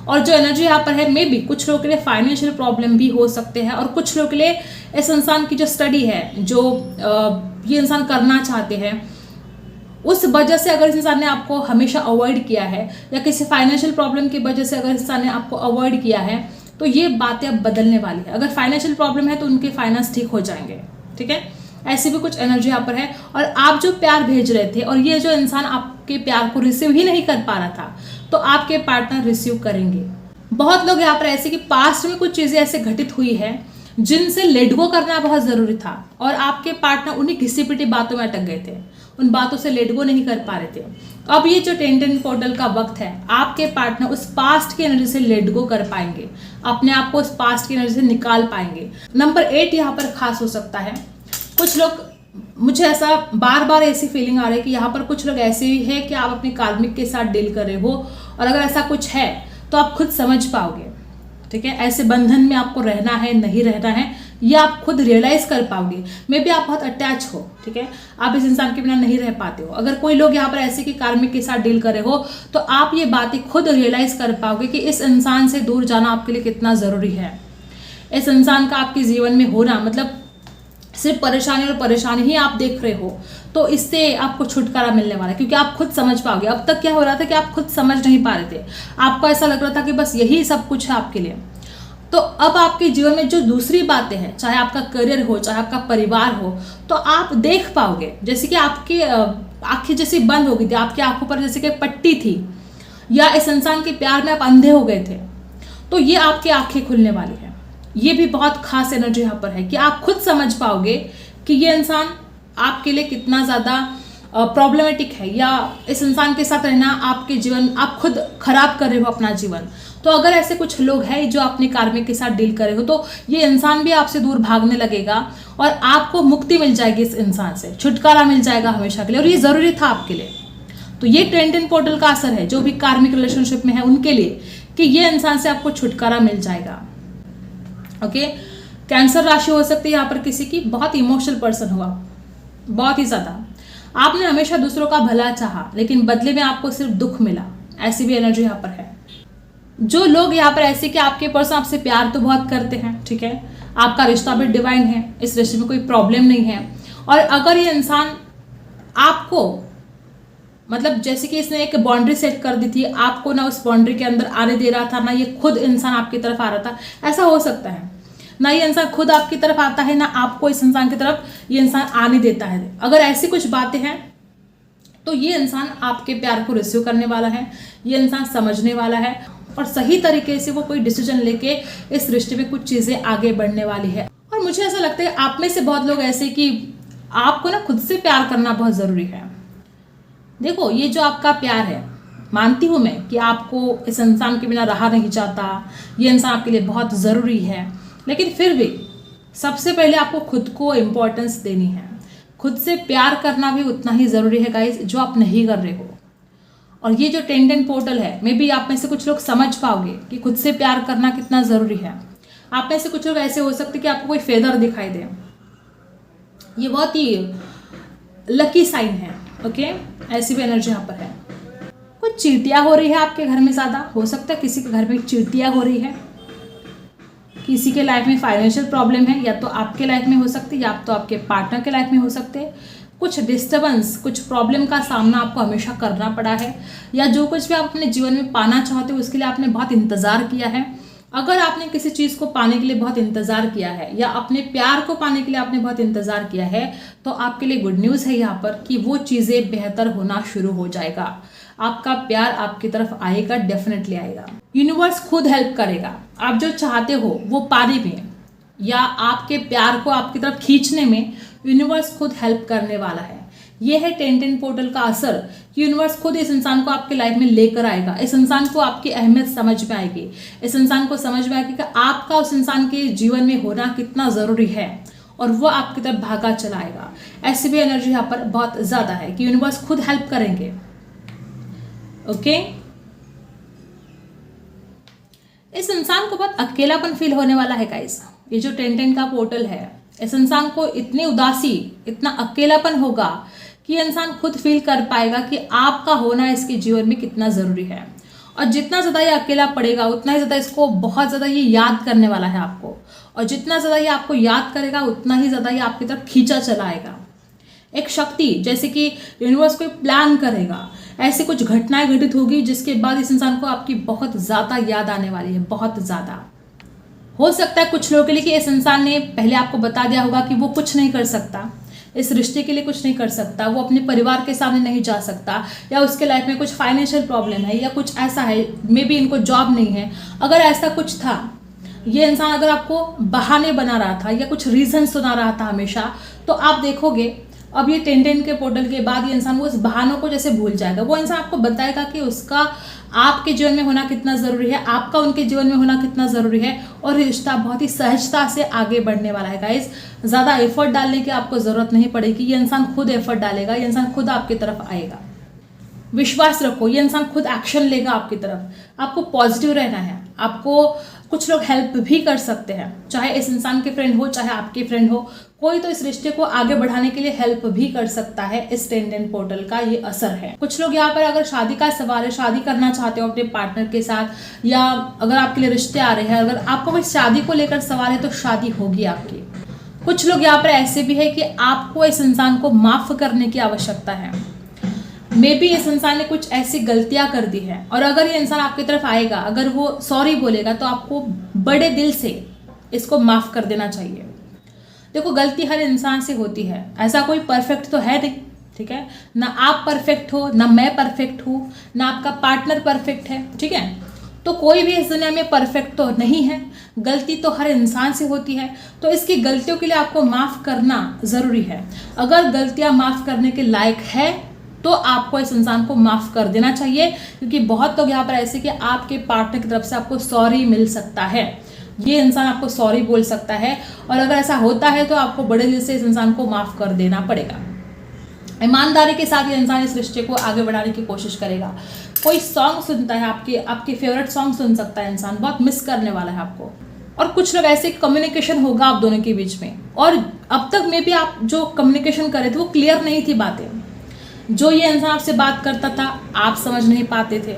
और जो एनर्जी यहाँ पर है, मे बी कुछ लोगों के लिए फाइनेंशियल प्रॉब्लम भी हो सकते हैं, और कुछ लोगों के लिए इस इंसान की जो स्टडी है, जो ये इंसान करना चाहते हैं, उस वजह से अगर इस इंसान ने आपको हमेशा अवॉइड किया है, या किसी फाइनेंशियल प्रॉब्लम की वजह से अगर इस इंसान ने आपको अवॉइड किया है, तो ये बातें अब बदलने वाली है। अगर फाइनेंशियल प्रॉब्लम है तो उनके फाइनेंस ठीक हो जाएंगे, ठीक है। ऐसी भी कुछ एनर्जी यहाँ पर है। और आप जो प्यार भेज रहे थे और ये जो इंसान आपके प्यार को रिसीव ही नहीं कर पा रहा था, तो आपके पार्टनर रिसीव करेंगे। बहुत लोग यहाँ पर ऐसे कि पास्ट में कुछ चीजें ऐसे घटित हुई है जिनसे लेट गो करना बहुत जरूरी था, और आपके पार्टनर उन्हीं घिसी पिटी बातों में अटक गए थे, उन बातों से लेट गो नहीं कर पा रहे थे। अब ये जो 10-10 पोर्टल का वक्त है, आपके पार्टनर उस पास्ट की एनर्जी से लेट गो कर पाएंगे, अपने आप को उस पास्ट की एनर्जी से निकाल पाएंगे। नंबर 8 यहाँ पर खास हो सकता है। कुछ लोग, मुझे ऐसा बार बार ऐसी फीलिंग आ रही है कि यहाँ पर कुछ लोग ऐसे ही है कि आप अपने कार्मिक के साथ डील कर रहे हो, और अगर ऐसा कुछ है तो आप खुद समझ पाओगे, ठीक है। ऐसे बंधन में आपको रहना है नहीं रहना है, ये आप खुद रियलाइज कर पाओगे। मे बी आप बहुत अटैच हो, ठीक है, आप इस इंसान के बिना नहीं रह पाते हो। अगर कोई लोग यहाँ पर ऐसे कि कार्मिक के साथ डील करे हो तो आप ये बातें खुद रियलाइज कर पाओगे कि इस इंसान से दूर जाना आपके लिए कितना ज़रूरी है। इस इंसान का आपके जीवन में होना मतलब सिर्फ परेशानी और परेशानी ही आप देख रहे हो, तो इससे आपको छुटकारा मिलने वाला है, क्योंकि आप खुद समझ पाओगे। अब तक क्या हो रहा था कि आप खुद समझ नहीं पा रहे थे, आपको ऐसा लग रहा था कि बस यही सब कुछ है आपके लिए। तो अब आपके जीवन में जो दूसरी बातें हैं, चाहे आपका करियर हो, चाहे आपका परिवार हो, तो आप देख पाओगे। जैसे कि आपकी आंखें जैसी बंद हो गई थी, आपकी आंखों पर जैसे कि पट्टी थी, या इस इंसान के प्यार में आप अंधे हो गए थे, तो ये आपकी आंखें खुलने वाली है। ये भी बहुत खास एनर्जी यहाँ पर है कि आप खुद समझ पाओगे कि ये इंसान आपके लिए कितना ज़्यादा प्रॉब्लमेटिक है, या इस इंसान के साथ रहना आपके जीवन, आप खुद खराब कर रहे हो अपना जीवन। तो अगर ऐसे कुछ लोग हैं जो अपने कार्मिक के साथ डील कर रहे हो, तो ये इंसान भी आपसे दूर भागने लगेगा और आपको मुक्ति मिल जाएगी, इस इंसान से छुटकारा मिल जाएगा हमेशा के लिए, और ये ज़रूरी था आपके लिए। तो ये 10-10 पोर्टल का असर है जो भी कार्मिक रिलेशनशिप में है उनके लिए, कि ये इंसान से आपको छुटकारा मिल जाएगा। ओके, कैंसर राशि हो सकती है यहाँ पर किसी की, बहुत इमोशनल पर्सन हुआ, बहुत ही ज़्यादा। आपने हमेशा दूसरों का भला चाहा लेकिन बदले में आपको सिर्फ दुख मिला, ऐसी भी एनर्जी यहाँ पर है। जो लोग यहाँ पर ऐसे कि आपके पर्सन आपसे प्यार तो बहुत करते हैं, ठीक है, आपका रिश्ता भी डिवाइन है, इस रिश्ते में कोई प्रॉब्लम नहीं है, और अगर ये इंसान आपको मतलब जैसे कि इसने एक बाउंड्री सेट कर दी थी, आपको ना उस बाउंड्री के अंदर आने दे रहा था, ना ये खुद इंसान आपकी तरफ आ रहा था, ऐसा हो सकता है। ना ये इंसान खुद आपकी तरफ आता है, ना आपको इस इंसान की तरफ ये इंसान आने देता है। अगर ऐसी कुछ बातें हैं तो ये इंसान आपके प्यार को रिसीव करने वाला है, ये इंसान समझने वाला है, और सही तरीके से वो कोई डिसीजन लेके इस रिश्ते में कुछ चीज़ें आगे बढ़ने वाली है। और मुझे ऐसा लगता है आप में से बहुत लोग ऐसे कि आपको ना खुद से प्यार करना बहुत ज़रूरी है। देखो, ये जो आपका प्यार है, मानती हूँ मैं कि आपको इस इंसान के बिना रहा नहीं जाता, ये इंसान आपके लिए बहुत ज़रूरी है, लेकिन फिर भी सबसे पहले आपको खुद को इम्पोर्टेंस देनी है। खुद से प्यार करना भी उतना ही ज़रूरी है गाइस, जो आप नहीं कर रहे हो। और ये जो 10-10 पोर्टल है, मे बी आप में से कुछ लोग समझ पाओगे कि खुद से प्यार करना कितना ज़रूरी है। आप में से कुछ लोग ऐसे हो सकते कि आपको कोई फेदर दिखाई दे, ये बहुत ही लकी साइन है। ओके, ऐसी भी एनर्जी यहाँ पर है। कुछ चींटियाँ हो रही है आपके घर में, ज़्यादा हो सकता है किसी के घर में चींटियाँ हो रही है, किसी के लाइफ में फाइनेंशियल प्रॉब्लम है, या तो आपके लाइफ में हो सकती है या तो आपके पार्टनर के लाइफ में हो सकते हैं। कुछ डिस्टर्बेंस, कुछ प्रॉब्लम का सामना आपको हमेशा करना पड़ा है, या जो कुछ भी आप अपने जीवन में पाना चाहते हो उसके लिए आपने बहुत इंतज़ार किया है। अगर आपने किसी चीज़ को पाने के लिए बहुत इंतज़ार किया है, या अपने प्यार को पाने के लिए आपने बहुत इंतज़ार किया है, तो आपके लिए गुड न्यूज़ है यहाँ पर कि वो चीज़ें बेहतर होना शुरू हो जाएगा। आपका प्यार आपकी तरफ आएगा, डेफिनेटली आएगा। यूनिवर्स खुद हेल्प करेगा। आप जो चाहते हो वो पाने में, या आपके प्यार को आपकी तरफ खींचने में यूनिवर्स खुद हेल्प करने वाला है। ये है 10-10 पोर्टल का असर कि यूनिवर्स खुद इस इंसान को आपके लाइफ में लेकर आएगा। इस इंसान को आपकी अहमियत समझ में आएगी, इस इंसान को समझ में आएगी कि आपका उस इंसान के जीवन में होना कितना ज़रूरी है, और वो आपकी तरफ भागा चलाएगा। ऐसी भी एनर्जी यहाँ पर बहुत ज़्यादा है कि यूनिवर्स खुद हेल्प करेंगे। ओके, इस इंसान को बहुत अकेलापन फील होने वाला है गाइस। ये जो 10-10 का पोर्टल है, इस इंसान को इतनी उदासी, इतना अकेलापन होगा कि ये इंसान खुद फील कर पाएगा कि आपका होना इसके जीवन में कितना ज़रूरी है। और जितना ज़्यादा ये अकेला पड़ेगा उतना ही ज़्यादा इसको बहुत ज़्यादा ये याद करने वाला है आपको, और जितना ज़्यादा ये आपको याद करेगा उतना ही ज़्यादा ये आपकी तरफ खींचा चलाएगा। एक शक्ति, जैसे कि यूनिवर्स कोई प्लान करेगा, ऐसे कुछ घटनाएं घटित होगी जिसके बाद इस इंसान को आपकी बहुत ज़्यादा याद आने वाली है, बहुत ज़्यादा। हो सकता है कुछ लोगों के लिए कि इस इंसान ने पहले आपको बता दिया होगा कि वो कुछ नहीं कर सकता, इस रिश्ते के लिए कुछ नहीं कर सकता, वो अपने परिवार के सामने नहीं जा सकता, या उसके लाइफ में कुछ फाइनेंशियल प्रॉब्लम है, या कुछ ऐसा है, मे बी इनको जॉब नहीं है। अगर ऐसा कुछ था, ये इंसान अगर आपको बहाने बना रहा था या कुछ रीज़न सुना रहा था हमेशा, तो आप देखोगे अब ये 10-10 के पोर्टल के बाद ये इंसान वो उस बहानों को जैसे भूल जाएगा। वो इंसान आपको बताएगा कि उसका आपके जीवन में होना कितना ज़रूरी है, आपका उनके जीवन में होना कितना ज़रूरी है, और रिश्ता बहुत ही सहजता से आगे बढ़ने वाला है गाइस। ज़्यादा एफर्ट डालने की आपको ज़रूरत नहीं पड़ेगी, ये इंसान खुद एफर्ट डालेगा, ये इंसान खुद आपकी तरफ आएगा। विश्वास रखो, ये इंसान खुद एक्शन लेगा आपकी तरफ। आपको पॉजिटिव रहना है, आपको कुछ लोग हेल्प भी कर सकते हैं, चाहे इस इंसान के फ्रेंड हो चाहे आपके फ्रेंड हो, कोई तो इस रिश्ते को आगे बढ़ाने के लिए हेल्प भी कर सकता है। इस 10-10 पोर्टल का ये असर है। कुछ लोग यहाँ पर अगर शादी का सवाल है, शादी करना चाहते हो अपने पार्टनर के साथ, या अगर आपके लिए रिश्ते आ रहे हैं, अगर आपको कोई शादी को लेकर सवाल है तो शादी होगी आपकी। कुछ लोग यहाँ पर ऐसे भी है कि आपको इस इंसान को माफ करने की आवश्यकता है। मे बी इस इंसान ने कुछ ऐसी गलतियां कर दी है, और अगर ये इंसान आपकी तरफ आएगा, अगर वो सॉरी बोलेगा, तो आपको बड़े दिल से इसको माफ कर देना चाहिए। देखो, गलती हर इंसान से होती है, ऐसा कोई परफेक्ट तो है नहीं, ठीक है ना। आप परफेक्ट हो ना मैं परफेक्ट हूँ, ना आपका पार्टनर परफेक्ट है, ठीक है। तो कोई भी इस दुनिया में परफेक्ट तो नहीं है, गलती तो हर इंसान से होती है। तो इसकी गलतियों के लिए आपको माफ करना जरूरी है। अगर गलतियां माफ करने के लायक है तो आपको इस इंसान को माफ कर देना चाहिए, क्योंकि बहुत लोग यहाँ पर ऐसे कि आपके पार्टनर की तरफ से आपको सॉरी मिल सकता है, ये इंसान आपको सॉरी बोल सकता है, और अगर ऐसा होता है तो आपको बड़े दिल से इस इंसान को माफ कर देना पड़ेगा। ईमानदारी के साथ ये इंसान इस रिश्ते को आगे बढ़ाने की कोशिश करेगा। कोई सॉन्ग सुनता है, आपके फेवरेट सॉन्ग सुन सकता है इंसान, बहुत मिस करने वाला है आपको। और कुछ लोग ऐसे कम्युनिकेशन होगा आप दोनों के बीच में, और अब तक में भी आप जो कम्युनिकेशन कर रहे थे वो क्लियर नहीं थी बातें। जो ये इंसान आपसे बात करता था आप समझ नहीं पाते थे,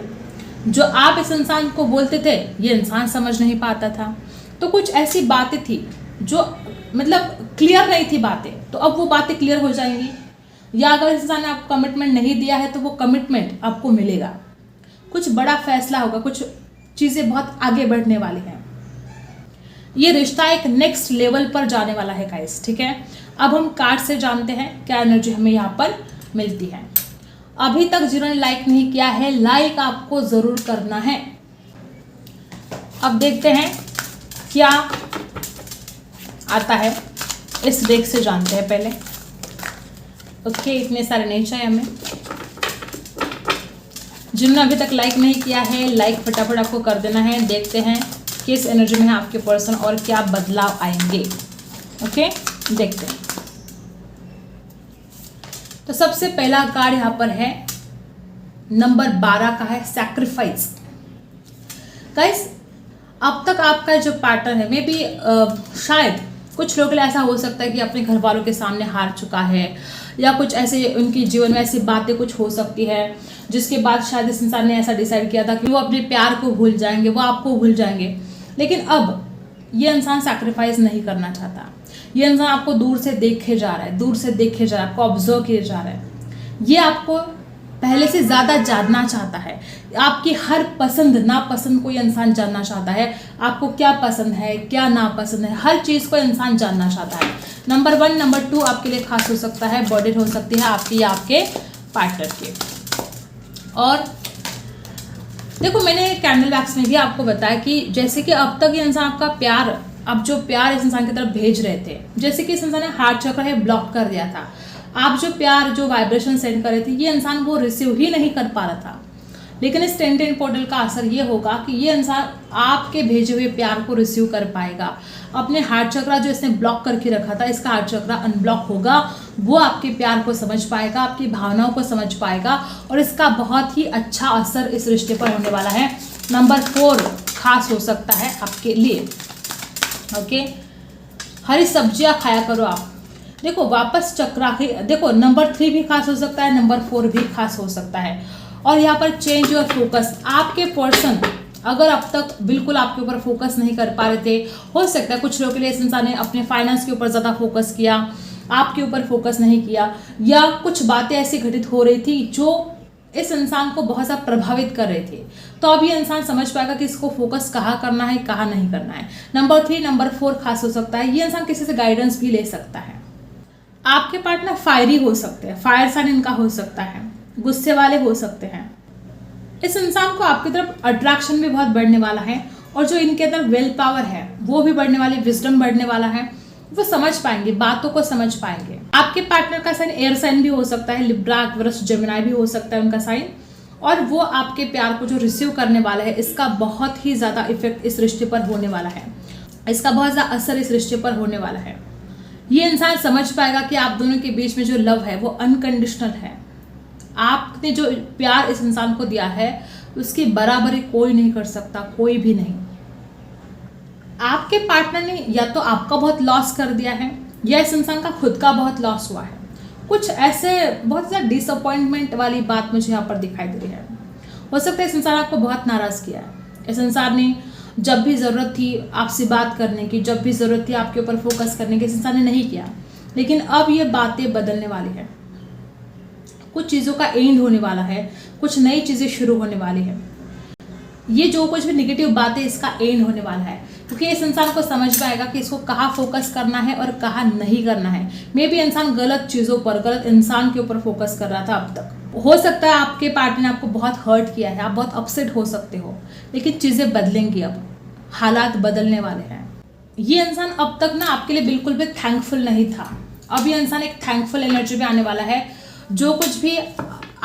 जो आप इस इंसान को बोलते थे ये इंसान समझ नहीं पाता था। तो कुछ ऐसी बातें थी जो मतलब क्लियर नहीं थी बातें, तो अब वो बातें क्लियर हो जाएंगी। या अगर इस इंसान ने आपको कमिटमेंट नहीं दिया है तो वो कमिटमेंट आपको मिलेगा। कुछ बड़ा फैसला होगा, कुछ चीज़ें बहुत आगे बढ़ने वाली हैं। ये रिश्ता एक नेक्स्ट लेवल पर जाने वाला है गाइस, ठीक है। अब हम कार्ड से जानते हैं क्या एनर्जी हमें यहाँ पर मिलती है। अभी तक जिन्होंने लाइक नहीं किया है, लाइक आपको जरूर करना है। अब देखते हैं क्या आता है, इस डेक से जानते हैं पहले। ओके, इतने सारे नहीं चाहिए हमें। जिन्होंने अभी तक लाइक नहीं किया है, लाइक फटाफट आपको कर देना है। देखते हैं किस एनर्जी में है आपके पर्सन और क्या बदलाव आएंगे। ओके, देखते हैं। तो सबसे पहला कार्ड यहाँ पर है नंबर 12 का है, सैक्रिफाइस। गाइस, अब तक आपका जो पार्टनर है, मे बी शायद कुछ लोगों के लिए ऐसा हो सकता है कि अपने घर वालों के सामने हार चुका है, या कुछ ऐसे उनकी जीवन में ऐसी बातें कुछ हो सकती है जिसके बाद शायद इस इंसान ने ऐसा डिसाइड किया था कि वो अपने प्यार को भूल जाएंगे, वो आपको भूल जाएंगे। लेकिन अब ये इंसान सैक्रिफाइस नहीं करना चाहता। ये इंसान आपको दूर से देखे जा रहा है, दूर से देखे जा रहा है, आपको ऑब्जर्व किए जा रहा है। ये आपको पहले से ज़्यादा जानना चाहता है। आपकी हर पसंद नापसंद को ये इंसान जानना चाहता है। आपको क्या पसंद है, क्या नापसंद है, हर चीज़ को इंसान जानना चाहता है। नंबर 1, नंबर 2 आपके लिए खास हो सकता है, बर्थडे हो सकती है आपकी या आपके पार्टनर की। और देखो, मैंने कैंडल वैक्स में भी आपको बताया कि जैसे कि अब तक ये इंसान आपका प्यार, अब जो प्यार इस इंसान की तरफ भेज रहे थे, जैसे कि इस इंसान ने हार्ट चक्र है ब्लॉक कर दिया था। आप जो प्यार, जो वाइब्रेशन सेंड कर रहे थे, ये इंसान वो रिसीव ही नहीं कर पा रहा था। लेकिन इस 10-10 पोर्टल का असर ये होगा कि ये इंसान आपके भेजे हुए प्यार को रिसीव कर पाएगा। अपने हार्ट चक्रा जो इसने ब्लॉक करके रखा था, इसका हार्ट चक्रा अनब्लॉक होगा। वो आपके प्यार को समझ पाएगा, आपकी भावनाओं को समझ पाएगा, और इसका बहुत ही अच्छा असर इस रिश्ते पर होने वाला है। नंबर 4 खास हो सकता है आपके लिए। ओके, हरी सब्जियां खाया करो आप। देखो, वापस चक्रा ही देखो, नंबर 3 भी खास हो सकता है, नंबर 4 भी खास हो सकता है। और यहाँ पर चेंज योर फोकस। आपके पर्सन अगर अब तक बिल्कुल आपके ऊपर फोकस नहीं कर पा रहे थे, हो सकता है कुछ लोगों के लिए इस इंसान ने अपने फाइनेंस के ऊपर ज़्यादा फोकस किया, आपके ऊपर फोकस नहीं किया, या कुछ बातें ऐसी घटित हो रही थी जो इस इंसान को बहुत ज़्यादा प्रभावित कर रहे थे। तो अब ये इंसान समझ पाएगा कि इसको फोकस कहाँ करना है, कहाँ नहीं करना है। नंबर 3, नंबर 4 खास हो सकता है। ये इंसान किसी से गाइडेंस भी ले सकता है। आपके पार्टनर फायरी हो सकते हैं, फायर साइन इनका हो सकता है, गुस्से वाले हो सकते हैं। इस इंसान को आपकी तरफ अट्रैक्शन भी बहुत बढ़ने वाला है, और जो इनके अंदर विल पावर है वो भी बढ़ने वाली, विजडम बढ़ने वाला है। वो समझ पाएंगे, बातों को समझ पाएंगे। आपके पार्टनर का साइन एयर साइन भी हो सकता है, लिब्रा, एक्वेरियस, जेमिनी भी हो सकता है उनका साइन, और वो आपके प्यार को जो रिसीव करने वाला है, इसका बहुत ही ज़्यादा इफेक्ट इस रिश्ते पर होने वाला है, इसका बहुत ज़्यादा असर इस रिश्ते पर होने वाला है। ये इंसान समझ पाएगा कि आप दोनों के बीच में जो लव है वो अनकंडीशनल है। आपने जो प्यार इस इंसान को दिया है उसकी बराबरी कोई नहीं कर सकता, कोई भी नहीं। आपके पार्टनर ने या तो आपका बहुत लॉस कर दिया है या इस इंसान का खुद का बहुत लॉस हुआ है। कुछ ऐसे बहुत ज़्यादा डिसअपॉइंटमेंट वाली बात मुझे यहाँ पर दिखाई दे रही है। हो सकता है इस इंसान आपको बहुत नाराज़ किया है। इस इंसान ने जब भी ज़रूरत थी आपसे बात करने की, जब भी ज़रूरत थी आपके ऊपर फोकस करने की, इस इंसान ने नहीं किया। लेकिन अब ये बातें बदलने वाली है। कुछ चीज़ों का एंड होने वाला है, कुछ नई चीज़ें शुरू होने वाली है। ये जो कुछ भी नेगेटिव बातें, इसका एंड होने वाला है, क्योंकि इस इंसान को समझ में आएगा कि इसको कहाँ फोकस करना है और कहाँ नहीं करना है। मे बी इंसान गलत चीज़ों पर, गलत इंसान के ऊपर फोकस कर रहा था अब तक। हो सकता है आपके पार्टनर ने आपको बहुत हर्ट किया है, आप बहुत अपसेट हो सकते हो, लेकिन चीज़ें बदलेंगी। अब हालात बदलने वाले हैं। ये इंसान अब तक ना आपके लिए बिल्कुल भी थैंकफुल नहीं था। अब ये इंसान एक थैंकफुल एनर्जी में आने वाला है। जो कुछ भी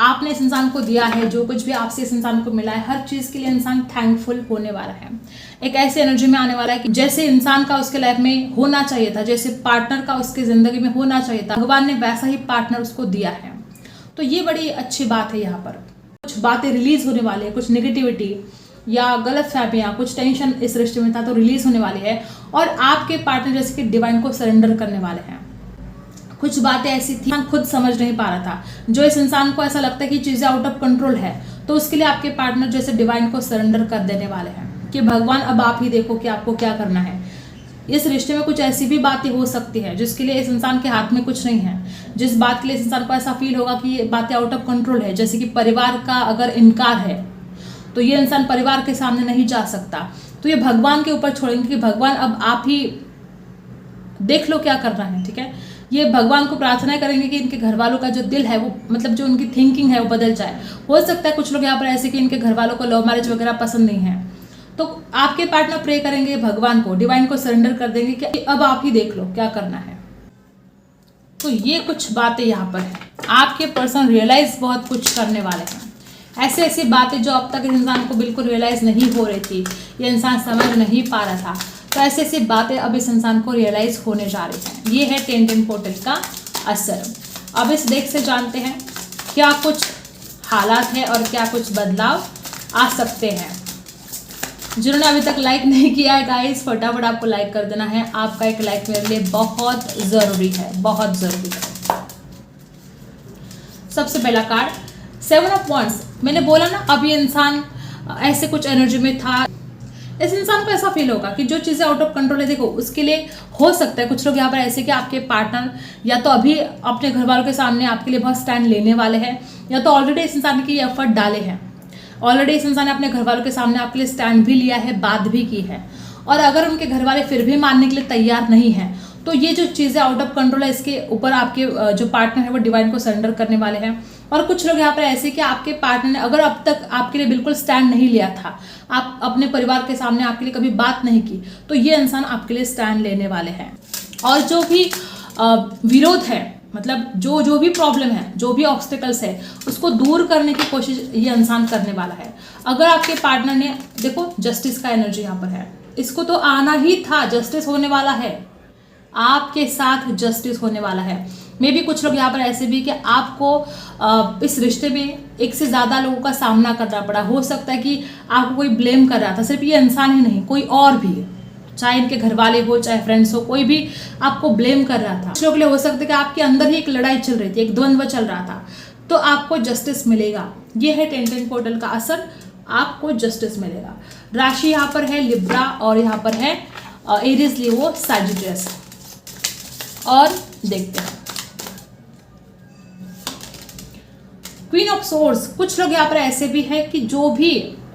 आपने इस इंसान को दिया है, जो कुछ भी आपसे इस इंसान को मिला है, हर चीज़ के लिए इंसान थैंकफुल होने वाला है। एक ऐसी एनर्जी में आने वाला है कि जैसे इंसान का उसके लाइफ में होना चाहिए था, जैसे पार्टनर का उसके ज़िंदगी में होना चाहिए था, भगवान ने वैसा ही पार्टनर उसको दिया है। तो ये बड़ी अच्छी बात है। यहाँ पर कुछ बातें रिलीज होने वाली है, कुछ नेगेटिविटी या गलत फहमियाँ, कुछ टेंशन इस रिश्ते में था तो रिलीज होने वाली है। और आपके पार्टनर जैसे कि डिवाइन को सरेंडर करने वाले हैं। कुछ बातें ऐसी थी खुद समझ नहीं पा रहा था, जो इस इंसान को ऐसा लगता है कि चीज़ें आउट ऑफ कंट्रोल है, तो उसके लिए आपके पार्टनर जैसे डिवाइन को सरेंडर कर देने वाले हैं कि भगवान अब आप ही देखो कि आपको क्या करना है। इस रिश्ते में कुछ ऐसी भी बातें हो सकती है जिसके लिए इस इंसान के हाथ में कुछ नहीं है, जिस बात के लिए इस इंसान को ऐसा फील होगा कि ये बातें आउट ऑफ कंट्रोल है। जैसे कि परिवार का अगर इनकार है तो ये इंसान परिवार के सामने नहीं जा सकता, तो ये भगवान के ऊपर छोड़ेंगे कि भगवान अब आप ही देख लो क्या करना है। ठीक है, ये भगवान को प्रार्थना करेंगे कि इनके घर वालों का जो दिल है, वो मतलब जो उनकी थिंकिंग है वो बदल जाए। हो सकता है कुछ लोग यहाँ पर ऐसे कि इनके घर वालों को लव मैरिज वगैरह पसंद नहीं है, तो आपके पार्टनर प्रे करेंगे भगवान को, डिवाइन को सरेंडर कर देंगे कि अब आप ही देख लो क्या करना है। तो ये कुछ बातें यहाँ पर है। आपके पर्सन रियलाइज बहुत कुछ करने वाले हैं। ऐसी ऐसी बातें जो अब तक इस इंसान को बिल्कुल रियलाइज नहीं हो रही थी, ये इंसान समझ नहीं पा रहा था, तो ऐसी ऐसी बातें अब इस इंसान को रियलाइज होने जा रही हैं। ये है 10-10 पोर्टल का असर। अब इस डेक से जानते हैं क्या कुछ हालात है और क्या कुछ बदलाव आ सकते हैं। जिन्होंने अभी तक लाइक नहीं किया है गाइस, फटाफट आपको लाइक कर देना है। आपका एक लाइक मेरे लिए बहुत ज़रूरी है, बहुत ज़रूरी है। सबसे पहला कार्ड 7 ऑफ वॉन्ड्स। मैंने बोला ना अब ये इंसान ऐसे कुछ एनर्जी में था। इस इंसान को ऐसा फील होगा कि जो चीज़ें आउट ऑफ कंट्रोल है, देखो उसके लिए हो सकता है कुछ लोग यहाँ पर ऐसे कि आपके पार्टनर या तो अभी अपने घर वालों के सामने आपके लिए बहुत स्टैंड लेने वाले हैं, या तो ऑलरेडी इस इंसान ने ये एफर्ट डाले हैं। ऑलरेडी इस इंसान ने अपने घर वालों के सामने आपके लिए स्टैंड भी लिया है, बात भी की है। और अगर उनके घर वाले फिर भी मानने के लिए तैयार नहीं हैं, तो ये जो चीज़ें आउट ऑफ कंट्रोल है, इसके ऊपर आपके जो पार्टनर है वो डिवाइन को सरेंडर करने वाले हैं। और कुछ लोग यहाँ पर ऐसे कि आपके पार्टनर ने अगर अब तक आपके लिए बिल्कुल स्टैंड नहीं लिया था, आप अपने परिवार के सामने आपके लिए कभी बात नहीं की, तो ये इंसान आपके लिए स्टैंड लेने वाले हैं। और जो भी विरोध है, मतलब जो भी प्रॉब्लम है, जो भी ऑब्स्टिकल्स है, उसको दूर करने की कोशिश ये इंसान करने वाला है। अगर आपके पार्टनर ने, देखो जस्टिस का एनर्जी यहाँ पर है, इसको तो आना ही था, जस्टिस होने वाला है, आपके साथ जस्टिस होने वाला है। मे भी कुछ लोग यहाँ पर ऐसे भी कि आपको इस रिश्ते में एक से ज़्यादा लोगों का सामना करना पड़ा। हो सकता है कि आपको कोई ब्लेम कर रहा था, सिर्फ ये इंसान ही नहीं, कोई और भी, चाहे इनके घर वाले हो, चाहे फ्रेंड्स हो, कोई भी आपको ब्लेम कर रहा था। कुछ लोग के लिए हो सकता है कि आपके अंदर ही एक लड़ाई चल रही थी, एक द्वंद्व चल रहा था, तो आपको जस्टिस मिलेगा। ये है 10-10 पोर्टल का असर, आपको जस्टिस मिलेगा। राशि यहाँ पर है लिब्रा और यहाँ पर है एरीज, लियो, सैजिटेरियस। और देखते हैं क्वीन ऑफ सोर्ड्स। कुछ लोग यहाँ पर ऐसे भी है कि जो भी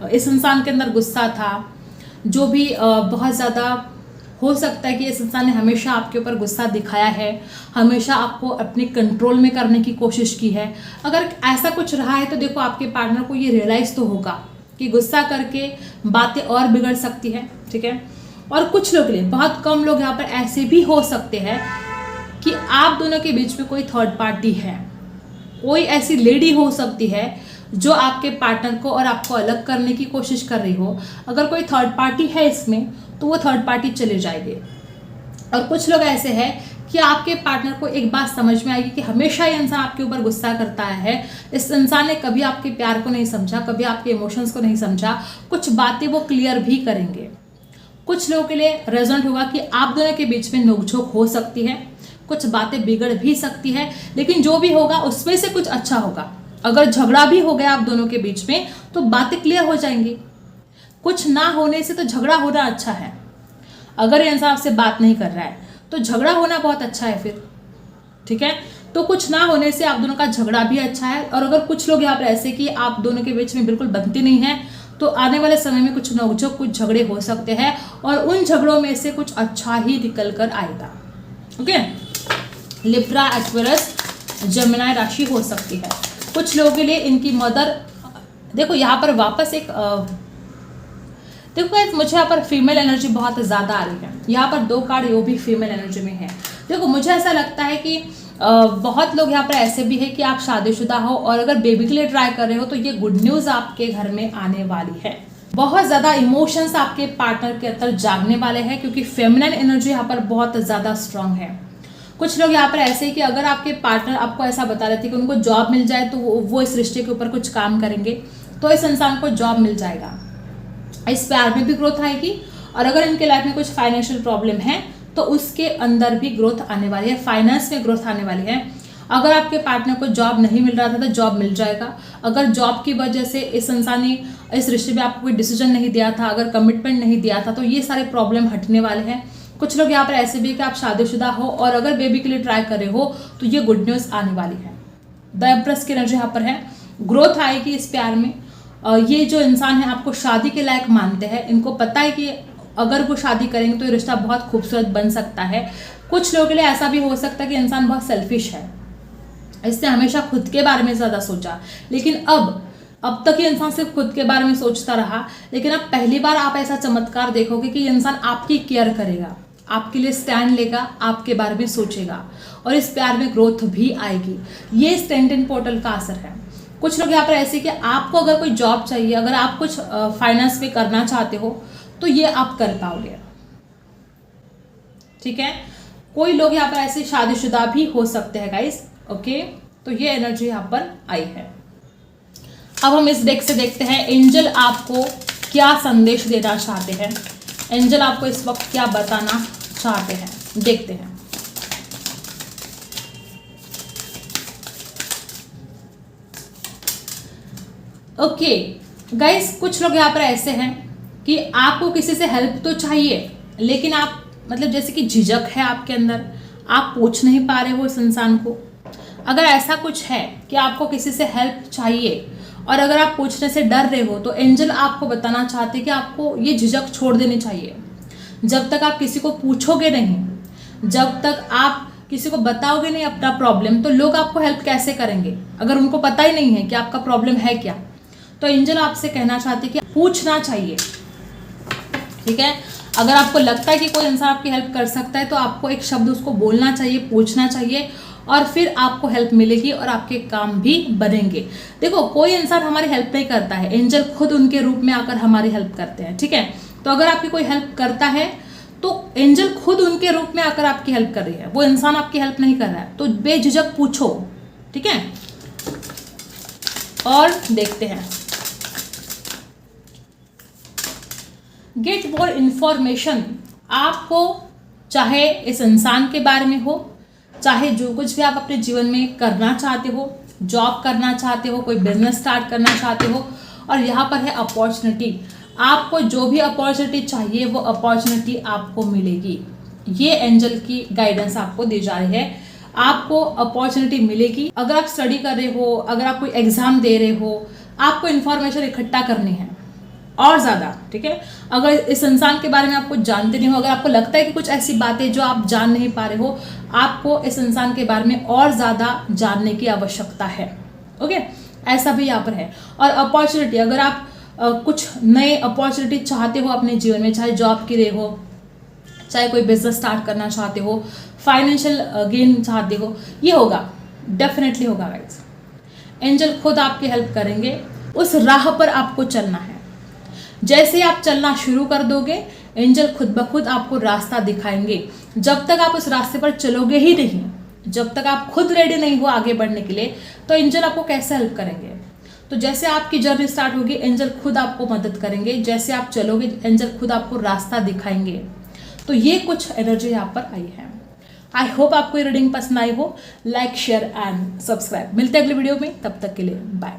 इस इंसान के अंदर गुस्सा था, जो भी बहुत ज़्यादा हो सकता है कि इस इंसान ने हमेशा आपके ऊपर गुस्सा दिखाया है, हमेशा आपको अपने कंट्रोल में करने की कोशिश की है। अगर ऐसा कुछ रहा है तो देखो आपके पार्टनर को ये रियलाइज़ तो होगा कि गुस्सा करके बातें और बिगड़ सकती है। ठीक है, और कुछ लोग के लिए, बहुत कम लोग यहाँ पर ऐसे भी हो सकते हैं कि आप दोनों के बीच में कोई थर्ड पार्टी है, कोई ऐसी लेडी हो सकती है जो आपके पार्टनर को और आपको अलग करने की कोशिश कर रही हो। अगर कोई थर्ड पार्टी है इसमें तो वो थर्ड पार्टी चले जाएगी। और कुछ लोग ऐसे हैं कि आपके पार्टनर को एक बात समझ में आएगी कि हमेशा ये इंसान आपके ऊपर गुस्सा करता है, इस इंसान ने कभी आपके प्यार को नहीं समझा, कभी आपके इमोशंस को नहीं समझा। कुछ बातें वो क्लियर भी करेंगे। कुछ लोगों के लिए रेजोनेट होगा कि आप दोनों के बीच में नोकझोंक हो सकती है, कुछ बातें बिगड़ भी सकती है, लेकिन जो भी होगा उसमें से कुछ अच्छा होगा। अगर झगड़ा भी हो गया आप दोनों के बीच में तो बातें क्लियर हो जाएंगी। कुछ ना होने से तो झगड़ा होना अच्छा है। अगर ये इंसान आपसे बात नहीं कर रहा है तो झगड़ा होना बहुत अच्छा है फिर, ठीक है। तो कुछ ना होने से आप दोनों का झगड़ा भी अच्छा है। और अगर कुछ लोग यहाँ पर ऐसे कि आप दोनों के बीच में बिल्कुल बनती नहीं है तो आने वाले समय में कुछ नोकझोंक, कुछ झगड़े हो सकते हैं और उन झगड़ों में से कुछ अच्छा ही निकल कर आएगा। ओके, लिब्रा, एक्वेरियस, जेमिनी राशि हो सकती है। कुछ लोगों के लिए इनकी मदर, देखो यहाँ पर वापस एक देखो गाइस, मुझे यहाँ पर फीमेल एनर्जी बहुत ज़्यादा आ रही है। यहाँ पर 2 कार्ड वो भी फीमेल एनर्जी में है। देखो मुझे ऐसा लगता है कि बहुत लोग यहाँ पर ऐसे भी है कि आप शादीशुदा हो और अगर बेबी के लिए ट्राई कर रहे हो तो ये गुड न्यूज़ आपके घर में आने वाली है। बहुत ज़्यादा इमोशंस आपके पार्टनर के अंदर जागने वाले हैं क्योंकि फेमिनिन एनर्जी यहाँ पर बहुत ज़्यादा स्ट्रांग है। कुछ लोग यहाँ पर ऐसे हैं कि अगर आपके पार्टनर आपको ऐसा बता रहे थे कि उनको जॉब मिल जाए तो वो इस रिश्ते के ऊपर कुछ काम करेंगे, तो इस इंसान को जॉब मिल जाएगा। इस प्यार में भी ग्रोथ आएगी और अगर इनके लाइफ में कुछ फाइनेंशियल प्रॉब्लम है तो उसके अंदर भी ग्रोथ आने वाली है, फाइनेंस में ग्रोथ आने वाली है। अगर आपके पार्टनर को जॉब नहीं मिल रहा था तो जॉब मिल जाएगा। अगर जॉब की वजह से इस इंसान ने इस रिश्ते में आपको कोई डिसीजन नहीं दिया था, अगर कमिटमेंट नहीं दिया था, तो ये सारे प्रॉब्लम हटने वाले हैं। कुछ लोग यहाँ पर ऐसे भी कि आप शादीशुदा हो और अगर बेबी के लिए ट्राई कर रहे हो तो ये गुड न्यूज़ आने वाली है। द एम्प्रेस की एनर्जी यहाँ पर है, ग्रोथ आएगी इस प्यार में। ये जो इंसान है आपको शादी के लायक मानते हैं, इनको पता है कि अगर वो शादी करेंगे तो ये रिश्ता बहुत खूबसूरत बन सकता है। कुछ लोगों के लिए ऐसा भी हो सकता है कि इंसान बहुत सेल्फिश है, इसने हमेशा खुद के बारे में ज़्यादा सोचा, लेकिन अब तक ये इंसान सिर्फ खुद के बारे में सोचता रहा, लेकिन अब पहली बार आप ऐसा चमत्कार देखोगे कि ये इंसान आपकी केयर करेगा, आपके लिए स्टैंड लेगा, आपके बारे में सोचेगा और इस प्यार में ग्रोथ भी आएगी। ये इस 10-10 पोर्टल का असर है। कुछ लोग यहाँ पर ऐसे कि आपको अगर कोई जॉब चाहिए, अगर आप कुछ फाइनेंस में करना चाहते हो तो ये आप कर पाओगे, ठीक है। कोई लोग यहाँ पर ऐसे शादीशुदा भी हो सकते हैं गाइस। ओके, तो ये एनर्जी यहाँ पर आई है। अब हम इस डेक से देखते हैं एंजल आपको क्या संदेश देना चाहते हैं, एंजल आपको इस वक्त क्या बताना चाहते हैं, देखते हैं। ओके गाइस, कुछ लोग यहाँ पर ऐसे हैं कि आपको किसी से हेल्प तो चाहिए, लेकिन आप मतलब जैसे कि झिझक है आपके अंदर, आप पूछ नहीं पा रहे हो इस इंसान को। अगर ऐसा कुछ है कि आपको किसी से हेल्प चाहिए और अगर आप पूछने से डर रहे हो तो एंजल आपको बताना चाहते हैं कि आपको ये झिझक छोड़ देनी चाहिए। जब तक आप किसी को पूछोगे नहीं, जब तक आप किसी को बताओगे नहीं अपना प्रॉब्लम, तो लोग आपको हेल्प कैसे करेंगे अगर उनको पता ही नहीं है कि आपका प्रॉब्लम है क्या। तो एंजल आपसे कहना चाहते हैं कि पूछना चाहिए, ठीक है। अगर आपको लगता है कि कोई इंसान आपकी हेल्प कर सकता है तो आपको एक शब्द उसको बोलना चाहिए, पूछना चाहिए और फिर आपको हेल्प मिलेगी और आपके काम भी बनेंगे। देखो कोई इंसान हमारी हेल्प नहीं करता है, एंजल खुद उनके रूप में आकर हमारी हेल्प करते हैं, ठीक है। तो अगर आपकी कोई हेल्प करता है तो एंजल खुद उनके रूप में आकर आपकी हेल्प कर रही है, वो इंसान आपकी हेल्प नहीं कर रहा है। तो बेझिझक पूछो, ठीक है। और देखते हैं, गेट मोर इंफॉर्मेशन। आपको चाहे इस इंसान के बारे में हो, चाहे जो कुछ भी आप अपने जीवन में करना चाहते हो, जॉब करना चाहते हो, कोई बिजनेस स्टार्ट करना चाहते हो, और यहाँ पर है अपॉर्चुनिटी। आपको जो भी अपॉर्चुनिटी चाहिए वो अपॉर्चुनिटी आपको मिलेगी। ये एंजल की गाइडेंस आपको दी जा रही है, आपको अपॉर्चुनिटी मिलेगी। अगर आप स्टडी कर रहे हो, अगर आप कोई एग्जाम दे रहे हो, आपको इन्फॉर्मेशन इकट्ठा करनी है और ज़्यादा, ठीक है। अगर इस इंसान के बारे में आप कुछ जानते नहीं हो, अगर आपको लगता है कि कुछ ऐसी बातें जो आप जान नहीं पा रहे हो, आपको इस इंसान के बारे में और ज़्यादा जानने की आवश्यकता है। ओके, ऐसा भी यहाँ पर है। और अपॉर्चुनिटी, अगर आप कुछ नए अपॉर्चुनिटी चाहते हो अपने जीवन में, चाहे जॉब के लिए हो, चाहे कोई बिजनेस स्टार्ट करना चाहते हो, फाइनेंशियल गेन चाहते हो, ये होगा, डेफिनेटली होगा गाइस। एंजल खुद आपकी हेल्प करेंगे, उस राह पर आपको चलना है। जैसे ही आप चलना शुरू कर दोगे, एंजल खुद ब खुद आपको रास्ता दिखाएंगे। जब तक आप उस रास्ते पर चलोगे ही नहीं, जब तक आप खुद रेडी नहीं हो आगे बढ़ने के लिए, तो एंजल आपको कैसे हेल्प करेंगे। तो जैसे आपकी जर्नी स्टार्ट होगी, एंजल खुद आपको मदद करेंगे, जैसे आप चलोगे एंजल खुद आपको रास्ता दिखाएंगे। तो ये कुछ एनर्जी यहाँ पर आई है। आई होप आपको ये रीडिंग पसंद आई हो। Like, share and subscribe. मिलते हैं अगले वीडियो में, तब तक के लिए बाय।